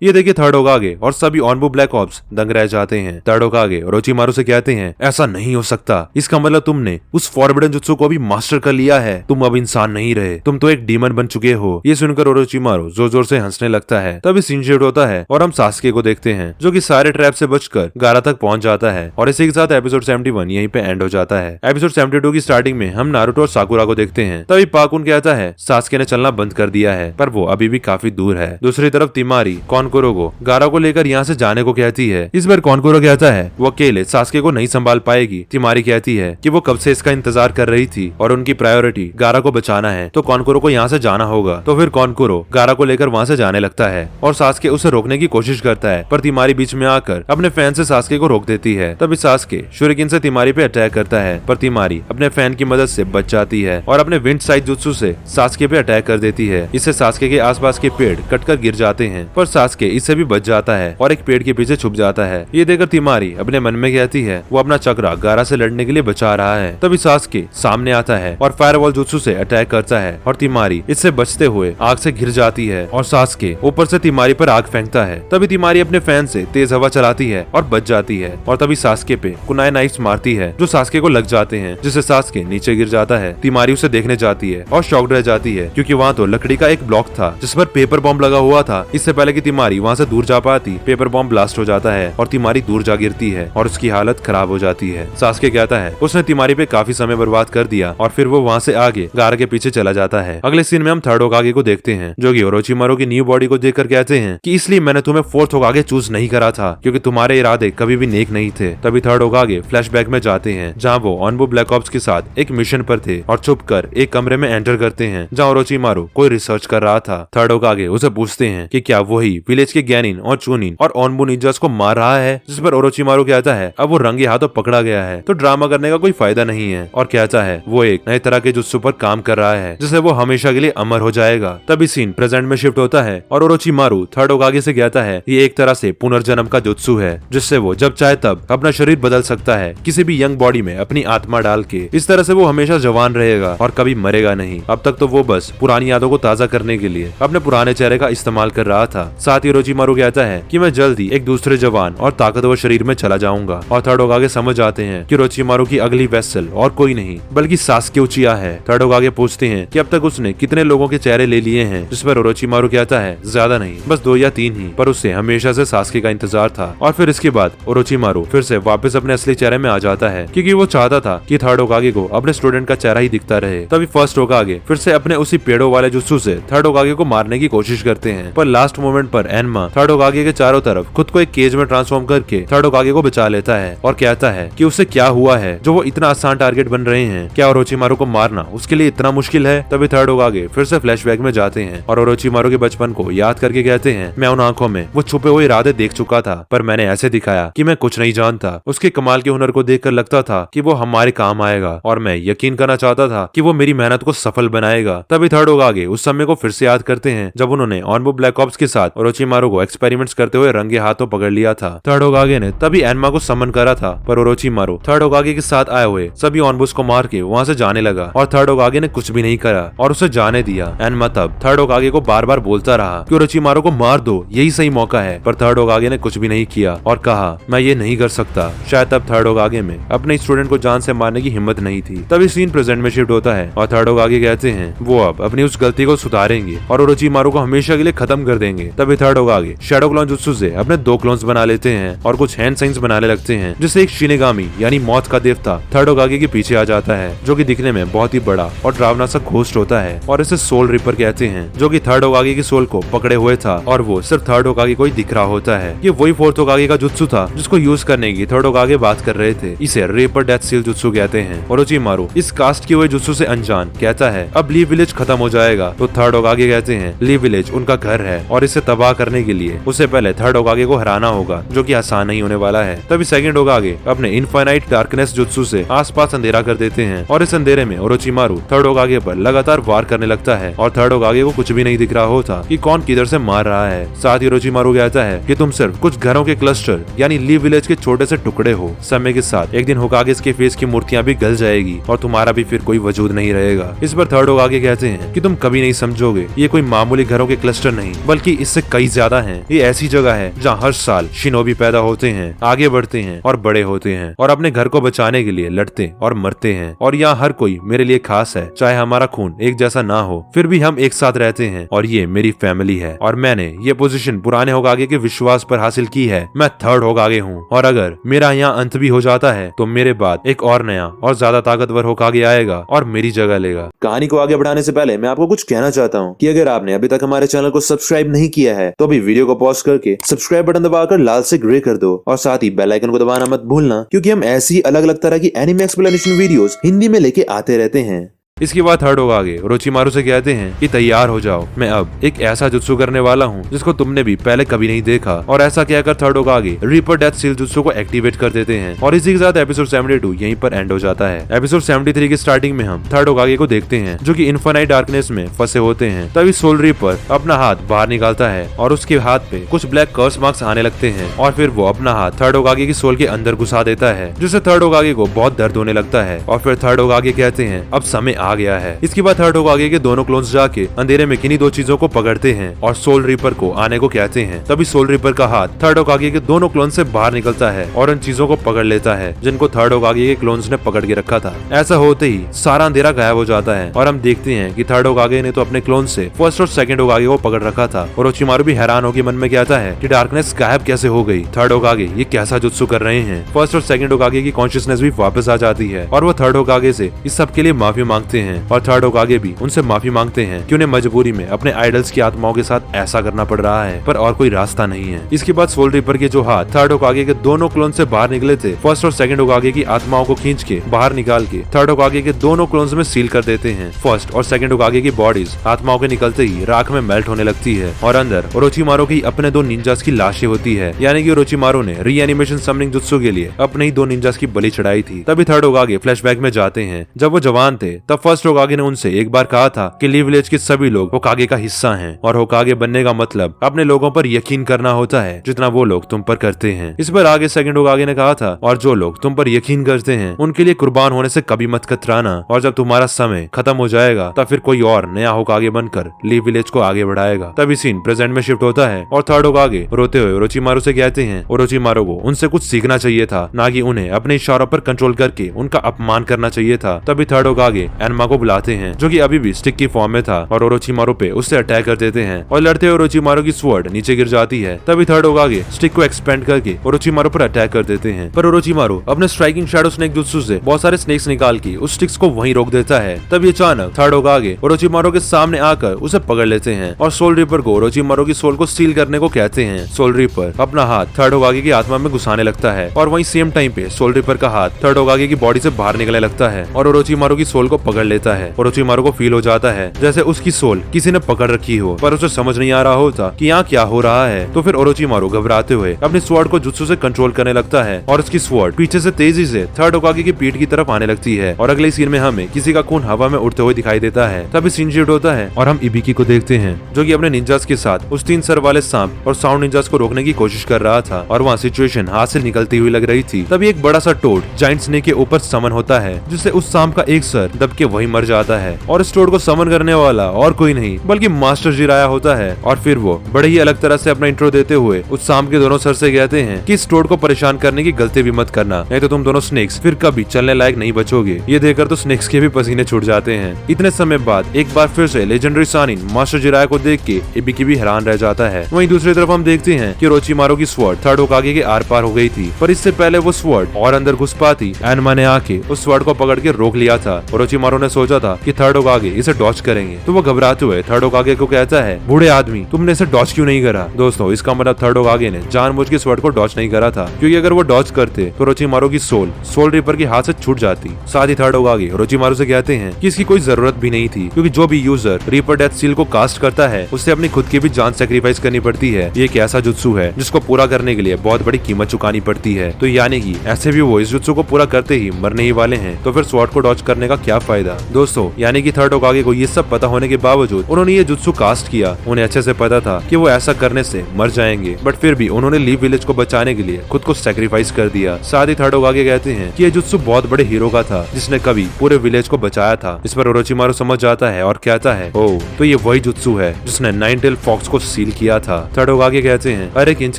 ये देखिए थर्ड होकागे और सभी ऑनबू ब्लैक ऑप्स दंग रह जाते हैं। थर्ड होकागे ओरोचिमारू से कहते हैं ऐसा नहीं हो सकता, इसका मतलब तुमने उस फॉरबिडन जुत्सु को भी मास्टर कर लिया है, तुम अब इंसान नहीं रहे, तुम तो एक डीमन बन चुके हो। ये सुनकर ओरोचिमारू जोर जोर से हंसने लगता है। तभी सीन शिफ्ट होता है और हम सास्के को देखते हैं जो कि सारे ट्रैप से बचकर गारा तक पहुंच जाता है और इसी के साथ एपिसोड 71 यहीं पे एंड हो जाता है। एपिसोड 72 की स्टार्टिंग में हम नारुतो और साकुरा को देखते हैं। तभी पाकुन कहता है सास्के ने चलना बंद कर दिया है पर वो अभी भी काफी दूर है। दूसरी तरफ तिमारी कॉनकोरो को गारा को लेकर यहाँ से जाने को कहती है। इस बार कॉनकोरो कहता है वो अकेले सास्के को नहीं संभाल पाएगी। तिमारी कहती है कि वो कब से इसका इंतजार कर रही थी और उनकी प्रायोरिटी गारा को बचाना है, तो कॉनकोरो को यहाँ से जाना होगा। तो फिर कॉनकोरो गारा को लेकर वहाँ से जाने लगता है और सास्के उसे रोकने की कोशिश करता है पर तिमारी बीच में आकर अपने फैन से सास्के को रोक देती है। तभी सास्के शुरिकेन से तिमारी पे अटैक करता है पर तिमारी अपने फैन की मदद से बच जाती है और अपने विंड साइज जुत्सु से सास्के पे अटैक कर देती है। इससे सास्के के आसपास के पेड़ कटकर गिर जाते हैं पर सास्के इससे भी बच जाता है और एक पेड़ के पीछे छुप जाता है। ये देखकर तिमारी अपने मन में कहती है वो अपना चक्रा गारा से लड़ने के लिए बचा रहा है। तभी सास्के सामने आता है और फायरवॉल जुत्सु से अटैक करता है और तिमारी इससे बचते हुए आग से घिर जाती है और सास्के ऊपर से तिमारी पर आग फेंकता है। तभी तिमारी अपने फैन से तेज हवा चलाती है और बच जाती है और तभी सास्के पे कुनाई नाइफ्स मारती है जो सास्के को लग जाते हैं जिससे सास्के नीचे गिर जाता है। तिमारी उसे देखने जाती है और शॉक्ड रह जाती है क्योंकि वहाँ तो लकड़ी का एक ब्लॉक था जिस पर पेपर बॉम्ब लगा हुआ था। इससे पहले कि तिमारी तिमारी वहाँ से दूर जा पाती, पेपर बॉम्ब ब्लास्ट हो जाता है और तिमारी दूर जा गिरती है और उसकी हालत खराब हो जाती है। सास्के कहता है उसने तिमारी पे काफी समय बर्बाद कर दिया और फिर वो वहाँ से आगे गारा के पीछे चला जाता है। अगले सीन में हम थर्ड होकागे को देखते हैं जो कि ओरोचिमारू की न्यू बॉडी को देखकर कहते हैं कि इसलिए मैंने तुम्हें फोर्थ होकागे चूज नहीं करा था क्योंकि तुम्हारे इरादे कभी भी नेक नहीं थे। तभी थर्ड होकागे फ्लैशबैक में जाते हैं जहाँ वो ऑनबू ब्लैक ऑप्स के साथ एक मिशन पर थे और छुपकर एक कमरे में एंटर करते हैं जहाँ ओरोचिमारू कोई रिसर्च कर रहा था। थर्ड होकागे उसे पूछते हैं कि क्या वही विलेज के गैनिन और चूनिन और ऑनबू निंजास को मार रहा है, जिस पर ओरोचिमारू कहता है अब वो रंगे हाथों पकड़ा गया है तो ड्रामा करने का कोई फायदा नहीं है और कहता है वो एक नए तरह के जुत्सु पर काम कर रहा है जिससे वो हमेशा के लिए अमर हो जाएगा। तभी सीन प्रेजेंट में शिफ्ट होता है और ओरोचिमारू थर्ड होकागे से कहता है ये एक तरह से पुनर्जन्म का जुत्सु है जिससे वो जब चाहे तब अपना शरीर बदल सकता है किसी भी यंग बॉडी में अपनी आत्मा डाल के। इस तरह से वो हमेशा जवान रहेगा और कभी मरेगा नहीं। अब तक तो वो बस पुरानी यादों को ताजा करने के लिए अपने पुराने चेहरे का इस्तेमाल कर रहा था। साथ ही ओरोचिमारू कहता है कि मैं जल्दी एक दूसरे जवान और ताकतवर शरीर में चला जाऊंगा और थर्ड होकागे समझ जाते हैं कि ओरोचिमारू की अगली वेसल और कोई नहीं बल्कि सास्के उचिया है। थर्ड होकागे पूछते हैं कि अब तक उसने कितने लोगों के चेहरे ले लिए हैं, जिस पर ओरोचिमारू कहता है ज्यादा नहीं, बस 2 या 3 ही, पर उससे हमेशा से सास्के का इंतजार था। और फिर इसके बाद ओरोचिमारू फिर से वापस अपने असली चेहरे में आ जाता है क्योंकि वो चाहता था कि थर्ड होकागे को अपने स्टूडेंट का चेहरा ही दिखता रहे। तभी फर्स्ट होकागे फिर से अपने उसी पेड़ों वाले जुत्सु से थर्ड होकागे को मारने की कोशिश करते हैं, पर लास्ट मोमेंट पर एनमा थर्ड होकागे के चारों तरफ खुद को एक केज में ट्रांसफॉर्म करके थर्ड होकागे को बचा लेता है और कहता है कि उससे क्या हुआ है जो वो इतना आसान टारगेट बन रहे हैं, क्या ओरोचिमारू को मारना उसके लिए इतना मुश्किल है। तभी थर्ड होकागे फिर से फ्लैशबैक में जाते हैं और ओरोचिमारू के बचपन को याद करके कहते हैं मैं उन आंखों में वो छुपे हुए इरादे देख चुका था पर मैंने ऐसे दिखाया कि मैं कुछ नहीं जानता। उसके कमाल के हुनर को देखकर लगता था कि वो हमारे काम आएगा और मैं यकीन करना चाहता था कि वो मेरी मेहनत को सफल बनाएगा। तभी थर्ड होकागे उस समय को फिर से याद करते हैं जब उन्होंने ऑनबू ब्लैक ऑप्स के साथ ओरोचिमारू को एक्सपेरिमेंट्स करते हुए रंगे हाथों पकड़ लिया था। थर्ड होकागे ने तभी एनमा को समन करा था पर ओरोचिमारू थर्ड होकागे के साथ आए हुए सभी ऑनबूस को मार के वहाँ से जाने लगा और थर्ड होकागे ने कुछ भी नहीं करा और उसे जाने दिया। एनमा तब थर्ड होकागे को बार बार बोलता रहा कि ओरोचिमारू को मार दो, यही सही मौका है, पर थर्ड होकागे ने कुछ भी नहीं किया और कहा मैं ये नहीं कर सकता। शायद तब थर्ड होकागे में अपने स्टूडेंट को जान से मारने की हिम्मत नहीं थी। तभी सीन प्रेजेंट में शिफ्ट होता है और थर्ड होकागे कहते हैं वो अब अपनी उस गलती को सुधारेंगे और ओरोचिमारू को हमेशा के लिए खत्म कर देंगे। तभी थर्ड होकागे शैडो क्लोन जुत्सु से अपने 2 क्लोन्स बना लेते हैं और कुछ हैंड साइंस बनाने लगते हैं जिससे एक शिनेगामी यानी मौत का देवता थर्ड होकागे के पीछे आ जाता है जो कि दिखने में बहुत ही बड़ा और डरावना सा घोस्ट होता है और इसे सोल रिपर कहते हैं जो कि थर्ड होकागे की सोल को पकड़े हुए था और वो सिर्फ थर्ड होकागे को ही दिख रहा होता है। ये वही फोर्थ होकागे का जुत्सु था जिसको यूज करने की थर्ड होकागे बात कर रहे थे। इसे रिपर डेथ सील जुत्सु कहते हैं। ओरोचिमारू इस कास्ट किए हुए जुत्सु से अनजान कहता है अब ली विलेज खत्म हो जाएगा तो थर्ड होकागे कहते हैं ली विलेज उनका घर है और इसे तबाह करने के लिए उसे पहले थर्ड होकागे को हराना होगा जो कि आसान नहीं होने वाला है। तभी सेकंड होकागे अपने इनफाइनाइट डार्कनेस जुत्सु से आसपास अंधेरा कर देते हैं और इस अंधेरे में ओरोचिमारू थर्ड होकागे पर लगातार वार करने लगता है और थर्ड होकागे को कुछ भी नहीं दिख रहा होता कि कौन किधर से मार रहा है। साथ ही ओरोचिमारू कहता है कि तुम सिर्फ कुछ घरों के क्लस्टर यानी ली विलेज के छोटे से टुकड़े हो। समय के साथ एक दिन होकागे के फेस की मूर्तियां भी गल जाएगी और तुम्हारा भी फिर कोई वजूद नहीं रहेगा। इस पर थर्ड होकागे कहते हैं कि तुम कभी नहीं समझोगे, ये कोई मामूली घरों के क्लस्टर नहीं बल्कि इससे कई ज्यादा हैं। ये ऐसी जगह है जहाँ हर साल शिनोबी पैदा होते हैं, आगे बढ़ते हैं और बड़े होते हैं और अपने घर को बचाने के लिए लड़ते और मरते हैं और यहाँ हर कोई मेरे लिए खास है। चाहे हमारा खून एक जैसा ना हो फिर भी हम एक साथ रहते हैं और ये मेरी फैमिली है और मैंने ये पोजीशन पुराने होकागे के विश्वास पर हासिल की है। मैं थर्ड होकागे हूँ और अगर मेरा यहाँ अंत भी हो जाता है तो मेरे बाद एक और नया और ज्यादा ताकतवर होकागे आएगा और मेरी जगह लेगा। कहानी को आगे बढ़ाने से पहले मैं आपको कुछ कहना चाहता हूँ कि अगर आपने अभी तक हमारे चैनल को सब्सक्राइब नहीं किया है तो अभी वीडियो को पॉज करके सब्सक्राइब बटन दबाकर लाल से ग्रे कर दो और साथ ही बेल आइकन को दबाना मत भूलना क्योंकि हम ऐसी अलग अलग तरह की एनिमे एक्सप्लेनेशन वीडियोस हिंदी में लेके आते रहते हैं। इसके बाद थर्ड होकागे ओरोचिमारू से कहते हैं कि तैयार हो जाओ, मैं अब एक ऐसा जुत्सु करने वाला हूँ जिसको तुमने भी पहले कभी नहीं देखा। और ऐसा कहकर third होकागे ripper death seal jutsu को एक्टिवेट कर देते हैं और इसी के साथ एपिसोड 72 यहीं पर एंड हो जाता है। एपिसोड 73 की स्टार्टिंग में हम थर्ड होकागे को देखते हैं जो कि इनफाइनाइट डार्कनेस में फंसे होते हैं। तभी सोल रिपर अपना हाथ बाहर निकालता है और उसके हाथ पे कुछ ब्लैक कर्स मार्क्स आने लगते हैं और फिर वो अपना हाथ थर्ड होकागे की सोल के अंदर घुसा देता है जिससे थर्ड होकागे को बहुत दर्द होने लगता है और फिर थर्ड होकागे कहते हैं अब समय आ गया है। इसके बाद थर्ड होकागे के दोनों क्लोन्स जाके अंधेरे में किन्हीं दो चीजों को पकड़ते हैं और सोल रिपर को आने को कहते हैं। तभी सोल रिपर का हाथ थर्ड होकागे के दोनों क्लोन से बाहर निकलता है और उन चीजों को पकड़ लेता है जिनको थर्ड होकागे के क्लोन्स ने पकड़ के रखा था। ऐसा होते ही सारा अंधेरा गायब हो जाता है और हम देखते हैं कि थर्ड होकागे ने तो अपने क्लोन से फर्स्ट और सेकंड होकागे को पकड़ रखा था। ओरोचिमारू भी हैरान होकर मन में कहता है कि डार्कनेस गायब कैसे हो गई। थर्ड होकागे ये कैसा जुत्सु कर रहे हैं। फर्स्ट और सेकंड होकागे की कॉन्शियसनेस भी वापस आ जाती है और वो थर्ड होकागे से इस सब के लिए माफी मांगते हैं और थर्ड होकागे भी उनसे माफी मांगते हैं कि उन्हें मजबूरी में अपने आइडल्स की आत्माओं के साथ ऐसा करना पड़ रहा है, पर और कोई रास्ता नहीं है। इसके बाद सोल रिपर के जो हाथ थर्ड होकागे के दोनों क्लोन से बाहर निकले थे, फर्स्ट और सेकंड होकागे की आत्माओं को खींच के बाहर निकाल के थर्ड होकागे के दोनों क्लोन्स में सील कर देते हैं। फर्स्ट और सेकंड होकागे की बॉडीज आत्माओं के निकलते ही राख में मेल्ट होने लगती है और अंदर ओरोचिमारू की अपने दो निंजास की लाशें होती है, यानी कि ओरोचिमारू ने रीएनिमेशन समनिंग जुत्सु के लिए अपने ही दो निंजास की बलि चढ़ाई थी। तभी थर्ड होकागे फ्लैशबैक में जाते हैं। जब वो जवान थे तब फर्स्ट होकागे ने उनसे एक बार कहा था कि ली विलेज के सभी लोग होकागे का हिस्सा हैं और होकागे बनने का मतलब अपने लोगों पर यकीन करना होता है जितना वो लोग तुम पर करते हैं। इस पर आगे सेकंड होकागे ने कहा था, और जो लोग तुम पर यकीन करते हैं उनके लिए कुर्बान होने से कभी मत कतराना, और जब तुम्हारा समय खत्म हो जाएगा तब फिर कोई और नया होकागे बनकर ली विलेज को आगे बढ़ाएगा। तभी सीन प्रेजेंट में शिफ्ट होता है और थर्ड होकागे रोते हुए ओरोचिमारू से कहते हैं ओरोचिमारू को उनसे कुछ सीखना चाहिए था, ना कि उन्हें अपने इशारों पर कंट्रोल करके उनका अपमान करना चाहिए था। तभी थर्ड होकागे एनमा को बुलाते हैं जो कि अभी भी स्टिक की फॉर्म में था और ओरोचिमारू पे उससे अटैक कर देते हैं और लड़ते हुए ओरोचिमारू की स्वॉर्ड नीचे गिर जाती है। तभी थर्ड होकागे स्टिक को एक्सपेंड करके ओरोचिमारू पर अटैक कर देते हैं, पर ओरोचिमारू अपने स्ट्राइकिंग शैडो स्नेक जुत्सु से बहुत सारे स्नेक्स निकाल के उस स्टिक्स को वहीं रोक देता है। तभी अचानक थर्ड होकागे ओरोचिमारू के सामने आकर उसे पकड़ लेते हैं और सोल रिपर को ओरोचिमारू की सोल को सील करने को कहते हैं। सोल रिपर अपना हाथ थर्ड होकागे की आत्मा में घुसाने लगता है और वहीं सेम टाइम पे सोल रिपर का हाथ थर्ड होकागे की बॉडी से बाहर निकलने लगता है और ओरोचिमारू की सोल को पकड़ लेता है। ओरोचिमारू को फील हो जाता है जैसे उसकी सोल किसी ने पकड़ रखी हो, पर उसे समझ नहीं आ रहा होता कि यहाँ क्या हो रहा है। तो फिर ओरोचिमारू घबराते हुए अपनी स्वॉर्ड को जुत्सु से कंट्रोल करने लगता है और उसकी स्वॉर्ड पीछे से तेजी से थर्ड होकागे की पीठ की तरफ आने लगती है और अगले सीन में हमें किसी का खून हवा में उड़ते हुए दिखाई देता है। तभी सीन शिफ्ट होता है और हम इबिकी को देखते हैं जो कि अपने निंजास के साथ उस 3 सर वाले सांप और साउंड निंजास को रोकने की कोशिश कर रहा था और वहाँ सिचुएशन हाथ से निकलती हुई लग रही थी। तभी एक बड़ा सा टोड जाइंट स्नेक के ऊपर समन होता है जिससे उस सांप का एक सर दब के वहीं मर जाता है और इस टोड को समन करने वाला और कोई नहीं बल्कि मास्टर जिराया होता है। और फिर वो बड़े ही अलग तरह से अपना इंट्रो देते हुए उस सांप के दोनों सर से कहते हैं कि इस टोड को परेशान करने की गलती भी मत करना, नहीं तो तुम दोनों स्नेक्स फिर कभी चलने लायक नहीं बचोगे। ये देखकर तो स्नेक्स के भी पसीने छूट जाते हैं। इतने समय बाद एक बार फिर से लेजेंडरी सानिन मास्टर जिराया को देख के इबिकी भी हैरान रह जाता है। वहीं दूसरी तरफ हम देखते हैं कि ओरोचिमारू की स्वॉर्ड थर्ड होकागे के आर पार हो गई थी, पर इससे पहले वो स्वॉर्ड और अंदर घुस पाती एनमा ने आके उस स्वॉर्ड को पकड़ के रोक लिया था। ओरोचिमारू ने सोचा था कि थर्ड होकागे इसे डॉच करेंगे, तो वो घबराते हुए थर्ड होकागे को कहता है, बूढ़े आदमी तुमने इसे डॉच क्यों नहीं करा। दोस्तों इसका मतलब थर्ड होकागे ने जानबूझ के स्वॉर्ड को डॉच नहीं करा था, क्योंकि अगर वो डॉच करते तो ओरोचिमारू की सोल रिपर के हाथ से छूट जाती। साथ ही थर्ड होकागे ओरोचिमारू से कहते हैं कि इसकी कोई जरूरत भी नहीं थी, क्योंकि जो भी यूजर रिपर डेथ सील को कास्ट करता है उससे अपनी खुद की भी जान सेक्रीफाइस करनी पड़ती है। ये एक ऐसा जुत्सु है जिसको पूरा करने के लिए बहुत बड़ी कीमत चुकानी पड़ती है, तो यानी कि ऐसे भी वो इस जुत्सु को पूरा करते ही मरने ही वाले हैं, तो फिर स्वॉर्ड को डॉच करने का क्या फायदा। दोस्तों यानी कि थर्ड होकागे को ये सब पता होने के बावजूद उन्होंने ये जुत्सु कास्ट किया। उन्हें अच्छे से पता था कि वो ऐसा करने से मर जाएंगे, बट फिर भी उन्होंने लीव विलेज को बचाने के लिए खुद को सेक्रीफाइस कर दिया। साथ ही थर्ड होकागे कहते हैं कि ये जुत्सु बहुत बड़े हीरो का था जिसने कभी पूरे विलेज को बचाया था। इस पर ओरोचिमारू समझ जाता है और कहता है, ओह तो ये वही जुत्सु है जिसने नाइन टेल फॉक्स को सील किया था। थर्ड होकागे कहते हैं, हर एक इंच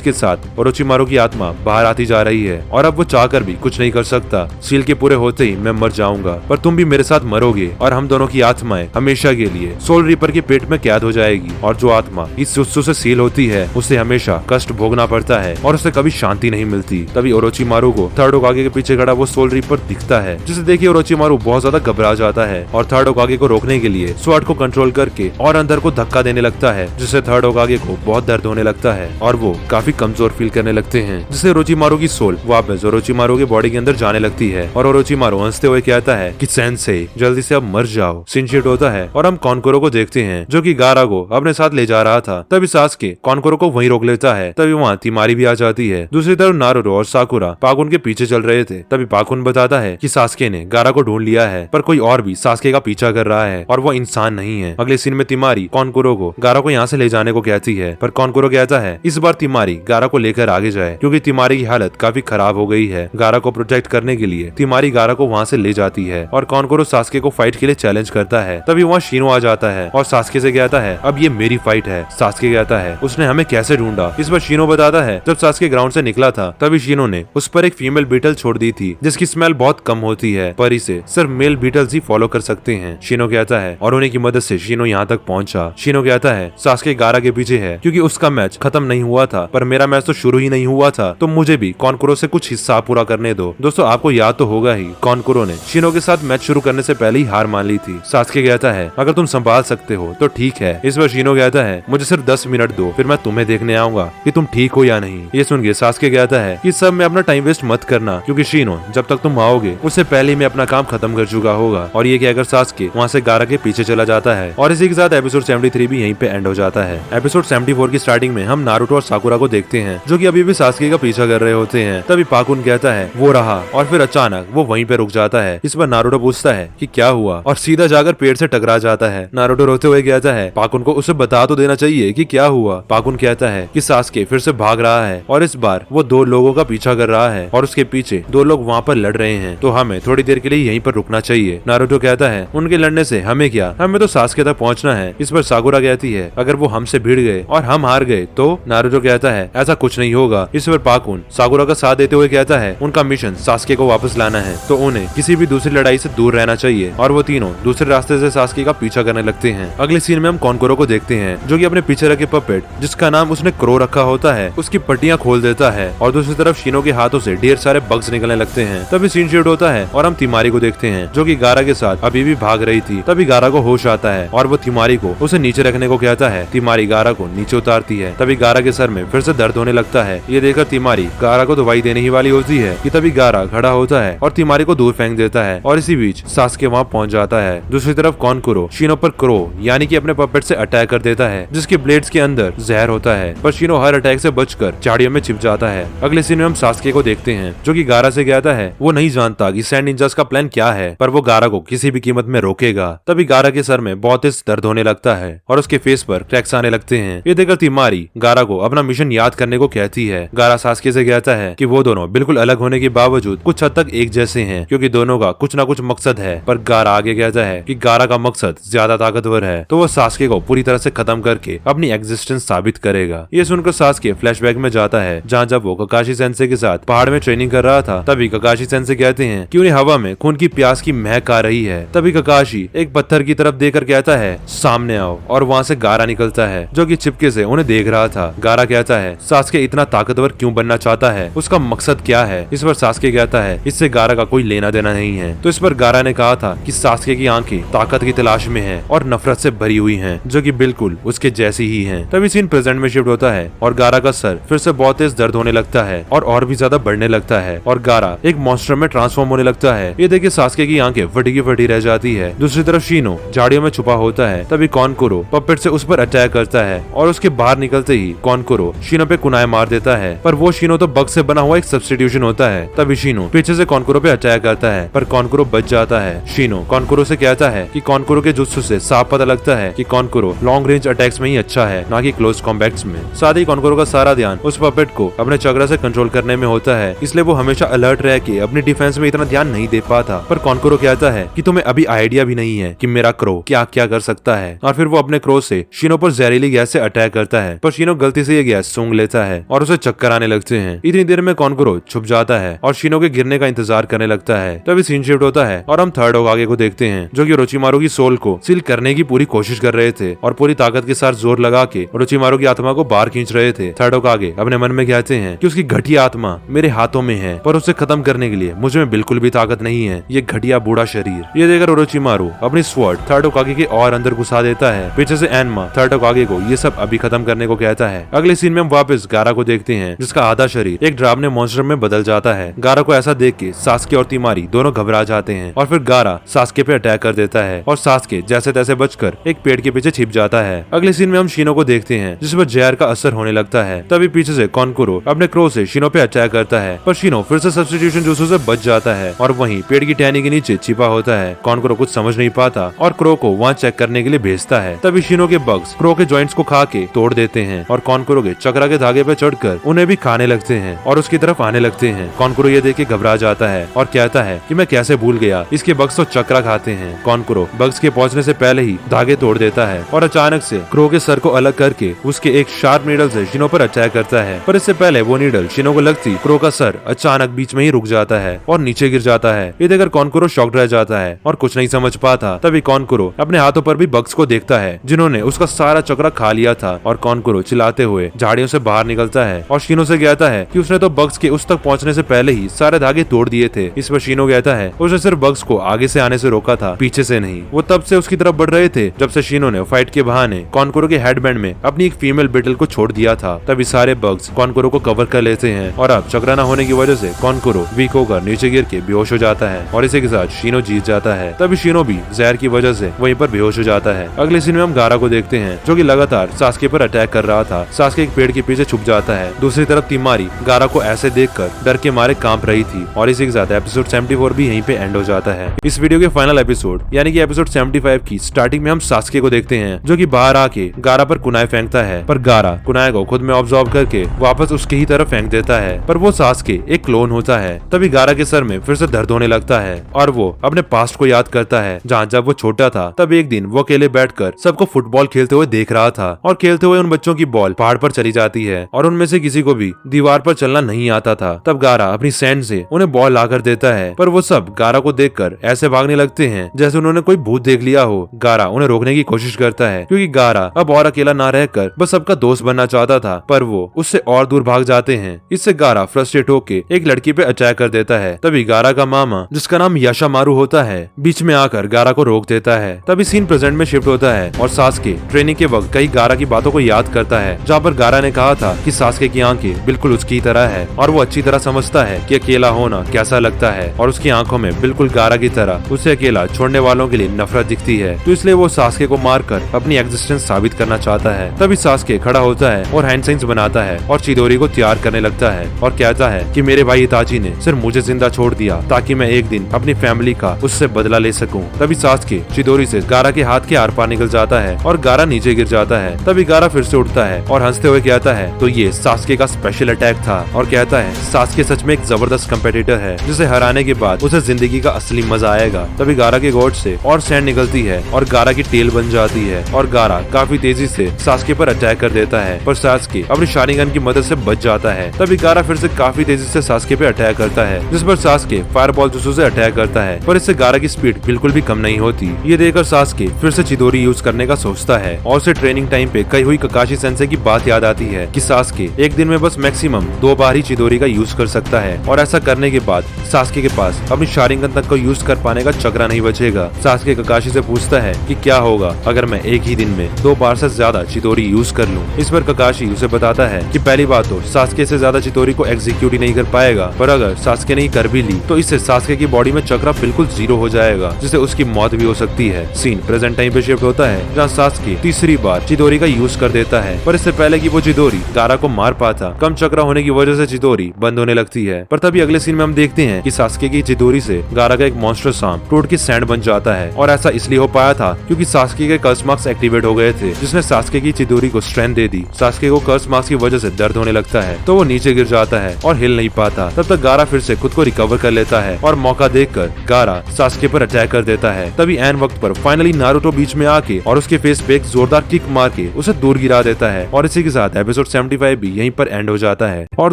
के साथ ओरोचिमारू की आत्मा बाहर आती जा रही है और अब वो चाहकर भी कुछ नहीं कर सकता। सील के पूरे होते ही मैं मर जाऊंगा, पर तुम भी मेरे साथ मरोगे और हम दोनों की आत्माएं हमेशा के लिए सोल रिपर के पेट में कैद हो जाएगी। और जो आत्मा इस जुत्सु से सील होती है उसे हमेशा कष्ट भोगना पड़ता है और उसे कभी शांति नहीं मिलती। तभी ओरोचिमारू को थर्ड होकागे के पीछे खड़ा वो सोल रिपर दिखता है, जिसे देखिए ओरोचिमारू बहुत ज्यादा घबरा जाता है और थर्ड होकागे को रोकने के लिए स्वॉर्ड को कंट्रोल करके और अंदर को धक्का देने लगता है, जिससे थर्ड होकागे को बहुत दर्द होने लगता है और वो काफी कमजोर फील करने लगते हैं, जिससे ओरोचिमारू की सोल वापस ओरोचिमारू के बॉडी के अंदर जाने लगती है और ओरोचिमारू हंसते हुए कहता है कि सेंसेई जल्दी से अब मर जाओ। सीन शिफ्ट होता है और हम कॉनकोरो को देखते हैं जो कि गारा को अपने साथ ले जा रहा था। तभी सासके कॉनकोरो को वहीं रोक लेता है। तभी वहाँ तिमारी भी आ जाती है। दूसरी तरफ नारुतो और साकुरा पाकुन के पीछे चल रहे थे। तभी पाकुन बताता है कि सासके ने गारा को ढूंढ लिया है, पर कोई और भी सासके का पीछा कर रहा है और वो इंसान नहीं है। अगले सीन में तिमारी कॉनकोरो को गारा को यहाँ से ले जाने को कहती है, पर कॉनकोरो कहता है इस बार तिमारी गारा को लेकर आगे जाए, क्योंकि तिमारी की हालत काफी खराब हो गई है। गारा को प्रोटेक्ट करने के लिए तिमारी गारा को वहाँ से ले जाती है और कॉनकोरो सासके सास्के को फाइट के लिए चैलेंज करता है। तभी वहाँ शीनो आ जाता है और सास्के से कहता है अब ये मेरी फाइट है। सास्के कहता है उसने हमें कैसे ढूंढा। इस पर शीनो बताता है जब सास्के ग्राउंड से निकला था तभी शीनो ने उस पर एक फीमेल बीटल छोड़ दी थी जिसकी स्मेल बहुत कम होती है, पर इसे सिर्फ मेल बीटल्स ही फॉलो कर सकते हैं। शीनो कहता है और उन्हीं की मदद से शीनो यहाँ तक पहुंचा। शीनो कहता है सास्के गारा के पीछे है क्योंकि उसका मैच खत्म नहीं हुआ था, पर मेरा मैच तो शुरू ही नहीं हुआ था, तो मुझे भी कॉनकोरो से कुछ हिस्सा पूरा करने दो। दोस्तों आपको याद तो होगा ही कॉनकोरो ने शीनो के साथ मैच शुरू करने से पहले ही हार मान ली थी। सास्के कहता है अगर तुम संभाल सकते हो तो ठीक है। इस पर शीनो कहता है मुझे सिर्फ 10 मिनट दो, फिर मैं तुम्हें देखने आऊंगा कि तुम ठीक हो या नहीं। ये सुन के सास्के कहता है कि सब में अपना टाइम वेस्ट मत करना क्योंकि शीनो जब तक तुम आओगे उससे पहले मैं अपना काम खत्म कर चुका होगा। और ये कहकर सास्के वहाँ से गारा के पीछे चला जाता है और इसी के साथ एपिसोड 73 भी यहीं पे एंड हो जाता है। एपिसोड 74 की स्टार्टिंग में हम नारुतो और साकुरा को देखते हैं जो कि अभी भी सास्के का पीछा कर रहे होते हैं। तभी पाकुन कहता है वो रहा, और फिर अचानक वो वहीं पे रुक जाता है। इस पर नारुतो पूछता है कि क्या हुआ और सीधा जाकर पेड़ से टकरा जाता है। नारुतो रोते हुए कहता है पाकुन को उसे बता तो देना चाहिए कि क्या हुआ। पाकुन कहता है कि सास्के फिर से भाग रहा है और इस बार वो 2 लोगों का पीछा कर रहा है और उसके पीछे 2 लोग वहाँ पर लड़ रहे हैं, तो हमें थोड़ी देर के लिए यहीं पर रुकना चाहिए। नारुतो कहता है उनके लड़ने से हमें क्या, हमें तो सास्के तक पहुँचना है। इस पर साकुरा कहती है अगर वो हमसे भिड़ गए और हम हार गए तो। नारुतो कहता है ऐसा कुछ नहीं होगा। इस पर पाकुन साकुरा का साथ देते हुए कहता है उनका मिशन सास्के को वापस लाना है, तो उन्हें किसी भी दूसरी लड़ाई से दूर रहना चाहिए। और वो तीनों दूसरे रास्ते से सास्के का पीछा करने लगते हैं। अगले सीन में हम कॉनकोरो को देखते हैं जो कि अपने पीछे रखे पपेट जिसका नाम उसने क्रो रखा होता है उसकी पट्टियां खोल देता है और दूसरी तरफ शीनो के हाथों से ढेर सारे बग्स निकलने लगते हैं। तभी सीन शिफ्ट होता है और हम तिमारी को देखते हैं जो कि गारा के साथ अभी भी भाग रही थी। तभी गारा को होश आता है और वो तिमारी को उसे नीचे रखने को कहता है। तिमारी गारा को नीचे उतारती है। तभी गारा के सर में फिर से दर्द होने लगता है। ये देखकर तिमारी गारा को दवाई देने ही वाली होती है कि तभी गारा खड़ा होता है और तिमारी को दूर फेंक देता है और इसी बीच सास्के वहाँ पहुँच जाता है। दूसरी तरफ कॉनकोरो शीनो पर क्रो यानी कि अपने पपेट से अटैक कर देता है जिसके ब्लेड्स के अंदर जहर होता है, पर शीनो हर अटैक से बचकर झाड़ियों में छिप जाता है। अगले सीन में हम सास्के को देखते हैं जो कि गारा से कहता है वो नहीं जानता कि सैंड निंजास का प्लान क्या है, पर वो गारा को किसी भी कीमत में रोकेगा। तभी गारा के सर में बहुत तेज दर्द होने लगता है और उसके फेस पर क्रैक्स आने लगते हैं। ये देखकर तिमारी गारा को अपना मिशन याद करने को कहती है। गारा सास्के से कहता है कि वो दोनों बिल्कुल अलग होने के बावजूद कुछ हद तक एक जैसे हैं क्योंकि दोनों का कुछ ना कुछ मकसद है, पर गारा आगे कहता है कि गारा का मकसद ज्यादा ताकतवर है, तो वो सास्के को पूरी तरह से खत्म करके अपनी एग्जिस्टेंस साबित करेगा। ये सुनकर सास्के फ्लैशबैक में जाता है जहाँ जब वो ककाशी सेंसे के साथ पहाड़ में ट्रेनिंग कर रहा था। तभी ककाशी सेंसे कहते हैं कि उन्हें हवा में खून की प्यास की महक आ रही है। तभी ककाशी एक पत्थर की तरफ देखकर कहता है सामने आओ, और वहाँ से गारा निकलता है जो कि चिपके से उन्हें देख रहा था। गारा कहता है सास्के इतना ताकतवर क्यों बनना चाहता है, उसका मकसद क्या है। इस पर सास्के कहता है इससे गारा का कोई लेना देना नहीं है। तो इस पर गारा ने कहा था कि सास्के की आंखें ताकत की तलाश में है और नफरत से भरी हुई हैं, जो कि बिल्कुल उसके जैसी ही हैं। तभी सीन प्रेजेंट में शिफ्ट होता है और गारा का सर फिर से बहुत तेज दर्द होने लगता है और भी ज्यादा बढ़ने लगता है और गारा एक मॉन्स्टर में ट्रांसफॉर्म होने लगता है। ये देखिए सास्के की आंखें फटी की फटी रह जाती है। दूसरी तरफ शीनो झाड़ियों में छुपा होता है। तभी कॉनकोरो पपेट से उस पर अटैक करता है और उसके बाहर निकलते ही कॉनकोरो शीनो पे कुनाए मार देता है, पर वो शीनो तो बग से बना हुआ एक सब्स्टिट्यूशन होता है। तभी शीनो पीछे से कॉनकोरो पे अटैक करता है, पर कॉनकोरो बच जाता है। शीनो कॉनकोरो से कहता है कि कॉनकोरो के जुत्सु से साफ पता लगता है कि कॉनकोरो लॉन्ग रेंज अटैक्स में ही अच्छा है, ना कि क्लोज कॉम्बैट्स में। साथ ही कॉनकोरो का सारा ध्यान उस पपेट को अपने चक्रा से कंट्रोल करने में होता है, इसलिए वो हमेशा अलर्ट रह के अपनी डिफेंस में इतना ध्यान नहीं दे पाता। पर कॉनकोरो कहता है कि तुम्हें अभी आइडिया भी नहीं है कि मेरा क्रो क्या क्या कर सकता है, और फिर वो अपने क्रो से शीनो पर जहरीली गैस से अटैक करता है, पर शीनो गलती से ये गैस सूंघ लेता है और उसे चक्कर आने लगते हैं। इतनी देर में कॉनकोरो छुप जाता है और शीनो के गिरने का इंतजार करने लगता है। तभी सीन शिफ्ट होता है और हम थर्ड होकागे को देखते हैं जो कि ओरोचिमारू की सोल को सील करने की पूरी कोशिश कर रहे थे और पूरी ताकत के साथ जोर लगा के ओरोचिमारू की आत्मा को बाहर खींच रहे थे। थर्ड होकागे अपने मन में कहते हैं कि उसकी घटिया आत्मा मेरे हाथों में है, पर उसे खत्म करने के लिए मुझ में बिल्कुल भी ताकत नहीं है, ये घटिया बूढ़ा शरीर। ये देखकर ओरोचिमारू अपनी स्वॉर्ड थर्ड होकागे के और अंदर घुसा देता है। पीछे से एनमा थर्ड होकागे को ये सब अभी खत्म करने को कहता है। अगले सीन में हम वापस गारा को देखते हैं जिसका आधा शरीर एक डरावने मॉन्स्टर में बदल जाता है। गारा को ऐसा देख के सास्के और तिमारी दोनों घबरा जाते हैं और फिर गारा सास्के पे अटैक कर देता है और सास्के जैसे तैसे बचकर एक पेड़ के पीछे छिप जाता है। अगले सीन में हम शीनो को देखते हैं जिस पर जहर का असर होने लगता है। तभी पीछे से कॉनकोरो अपने क्रो से शीनो पे अटैक करता है, पर शीनो फिर से सब्स्टिट्यूशन जूसों से बच जाता है और वहीं पेड़ की टहनी के नीचे छिपा होता है। कॉनकोरो कुछ समझ नहीं पाता और क्रो को वहाँ चेक करने के लिए भेजता है। तभी शीनो के बग्स क्रो के जॉइंट्स को खा के तोड़ देते हैं और कॉनकोरो के चक्रा के धागे पे चढ़कर उन्हें भी खाने लगते हैं और उसकी तरफ आने लगते हैं। कॉनकोरो ये देख के घबरा जाता है और कहता है कि मैं कैसे भूल गया, इसके बग्स तो चक्रा खाते हैं। कॉनकोरो बग्स के पहुंचने से पहले ही धागे तोड़ देता है और अचानक से क्रो के सर को अलग करके उसके एक शार्प नीडल से शिनो पर अटैक करता है। पर इससे पहले वो नीडल शिनो को लगती क्रो का सर अचानक बीच में ही रुक जाता है और नीचे गिर जाता है। ये देखकर कॉनकोरो शॉक्ड रह जाता है और कुछ नहीं समझ पाता। तभी कॉनकोरो अपने हाथों पर भी बग्स को देखता है जिन्होंने उसका सारा चक्रा खा लिया था और कॉनकोरो चिल्लाते हुए झाड़ियों से बाहर निकलता है और शिनो से कहता है कि उसने तो बग्स के उस तक पहुंचने से पहले ही सारे धागे तोड़ दिए थे। इस पर शिनो कहता है उसने सिर्फ बग्स को आगे से आने से रोका था, पीछे से नहीं। वो तब से उसकी तरफ बढ़ रहे थे जब से शिनो ने फाइट के बहाने कॉनकोरो के हेडबैंड में अपनी एक फीमेल बेटल को छोड़ दिया था। तभी सारे बग्स कॉनकोरो को कवर कर लेते हैं और अब चक्रा न होने की वजह से कॉनकोरो वीक होकर नीचे गिर के बेहोश हो जाता है और इसी के साथ शिनो जीत जाता है। तभी शिनो भी जहर की वजह से वहीं पर बेहोश हो जाता है। अगले सीन में हम गारा को देखते हैं जो कि लगातार सास्के पर अटैक कर रहा था। सास्के एक पेड़ के पीछे छुप जाता है। दूसरी तरफ तिमारी गारा को ऐसे देखकर डर के मारे कांप रही थी और इसी के साथ एपिसोड 74 भी यहीं पे एंड हो जाता है। इस वीडियो के फाइनल एपिसोड यानी कि एपिसोड 75 की स्टार्टिंग में हम सास्के को देखते हैं जो कि बाहर आके गारा पर कुनाई फेंकता है, पर गारा कुनाई को खुद में ऑब्जर्व करके वापस उसके ही तरफ फेंक देता है। पर वो सास्के एक क्लोन होता है। तभी गारा के सर में फिर से दर्द होने लगता है और वो अपने पास्ट को याद करता है जहाँ जब वो छोटा था। तब एक दिन वो अकेले बैठकर सबको फुटबॉल खेलते हुए देख रहा था और खेलते हुए उन बच्चों की बॉल पहाड़ पर चली जाती है और उनमें से किसी को भी दीवार पर चलना नहीं आता था। तब गारा अपनी सैंड से उन्हें बॉल लाकर देता है, पर वो सब गारा को देखकर ऐसे भागने लगते हैं जैसे उन्होंने कोई भूत देख लिया हो। गारा उन्हें रोकने की कोशिश करता है क्योंकि गारा अब और अकेला ना रहकर बस सबका दोस्त बनना चाहता था, पर वो उससे और दूर भाग जाते हैं। इससे गारा फ्रस्ट्रेट होके एक लड़की पे अटैक कर देता है। तभी गारा का मामा जिसका नाम याशामारू होता है बीच में आकर गारा को रोक देता है। तभी सीन प्रेजेंट में शिफ्ट होता है और सास्के ट्रेनिंग के वक्त कई गारा की बातों को याद करता है जहाँ पर गारा ने कहा था कि सास्के की आंखें बिल्कुल उसकी तरह है और वो अच्छी तरह समझता है कि अकेला होना कैसा लगता है और उसकी आंखों में बिल्कुल गारा की तरह उसे अकेला छोड़ने वालों के लिए नफरत दिखती है। तो इसलिए वो सास्के को मारकर अपनी एग्जिस्टेंस साबित करना चाहता है। तभी सास्के खड़ा होता है और हैंड साइंस बनाता है और चिदोरी को तैयार करने लगता है और कहता है कि मेरे भाई इताची ने सिर्फ मुझे जिंदा छोड़ दिया ताकि मैं एक दिन अपनी फैमिली का उससे बदला ले सकूं। तभी सास्के चिदोरी से गारा के हाथ के आर पार निकल जाता है और गारा नीचे गिर जाता है। तभी गारा फिर से उठता है और हंसते हुए कहता है तो ये सास्के का स्पेशल अटैक था और कहता है सास्के सच में एक जबरदस्त कंपेटिटर है जिसे हराने के बाद उसे जिंदगी का असली मजा आएगा। तभी गारा के गोड से और सैंड निकलती है और गारा की टेल बन जाती है और गारा काफी तेजी से सास्के पर अटैक कर देता है, पर सास्के अपनी शारिंगन की मदद से बच जाता है। तभी गारा फिर से काफी तेजी से सास्के पे अटैक करता है जिस पर सास्के फायरबॉल जुत्सु से अटैक करता है, पर इससे गारा की स्पीड बिल्कुल भी कम नहीं होती। ये देखकर सास्के फिर से चिदोरी यूज करने का सोचता है और उसे ट्रेनिंग टाइम पे कही हुई ककाशी सेंसे की बात याद आती है कि सास्के एक दिन में बस मैक्सिमम 2 बार ही चिदोरी का यूज कर सकता है और ऐसा करने के बाद सास्के के पास अपनी शारिंगन तक को यूज कर पाने का चक्रा नहीं बचेगा। सास्के ककाशी से पूछता है कि क्या होगा अगर मैं एक ही दिन में 2 बार से ज्यादा चिदोरी यूज कर लूं। इस पर ककाशी उसे बताता है कि पहली बात तो सास्के से ज्यादा चिदोरी को एग्जीक्यूट ही नहीं कर पाएगा, पर अगर सास्के ने कर भी ली तो इससे सास्के की बॉडी में चक्रा बिल्कुल 0 हो जाएगा जिससे उसकी मौत भी हो सकती है। सीन प्रेजेंट टाइम पे शिफ्ट होता है जहाँ सास्के तीसरी बार चिदोरी का यूज कर देता है, पर इससे पहले कि वो चिदोरी गारा को मार पाता कम चक्रा होने की वजह से चिदोरी बंद होने लगती है। पर तभी अगले सीन में हम देखते हैं कि सास्के की चिदोरी से गारा का एक मॉन्स्टर सांप टूट के सैंड बन जाता है और ऐसा इसलिए हो पाया था क्योंकि सास्के के कर्स मार्क्स एक्टिवेट हो गए थे जिसने सास्के की चिदोरी को स्ट्रेंथ दे दी। सास्के को कर्स मार्क्स की वजह से दर्द होने लगता है तो वो नीचे गिर जाता है और हिल नहीं पाता। तब तक गारा फिर से खुद को रिकवर कर लेता है और मौका देखकर गारा सास्के पर अटैक कर देता है। तभी एन वक्त पर फाइनली नारुतो बीच में आके और उसके फेस पे एक जोरदार किक मार के उसे दूर गिरा देता है और इसी के साथ एपिसोड 75 भी यहीं पर एंड हो जाता है। और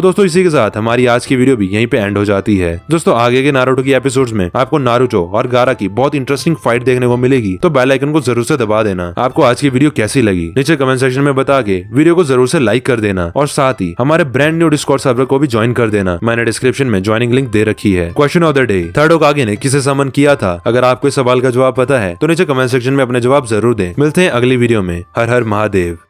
दोस्तों इसी के साथ हमारी आज की वीडियो भी यहीं पे एंड हो जाती है। दोस्तों आगे के नारुतो की एपिसोड्स में आपको नारुतो और गारा की बहुत इंटरेस्टिंग फाइट देखने को मिलेगी, तो बेल आइकन को जरूर से दबा देना। आपको आज की वीडियो कैसी लगी नीचे कमेंट सेक्शन में बता के वीडियो को जरूर से लाइक कर देना और साथ ही हमारे ब्रांड न्यू डिस्कॉर्ड सर्वर को भी ज्वाइन कर देना। मैंने डिस्क्रिप्शन में ज्वाइनिंग लिंक दे रखी है। Question of the day, third होकागे ने किसे समन किया था? अगर आपको इस सवाल का जवाब पता है तो नीचे कमेंट सेक्शन में अपने जवाब जरूर दें। मिलते हैं अगली वीडियो में। हर हर महादेव।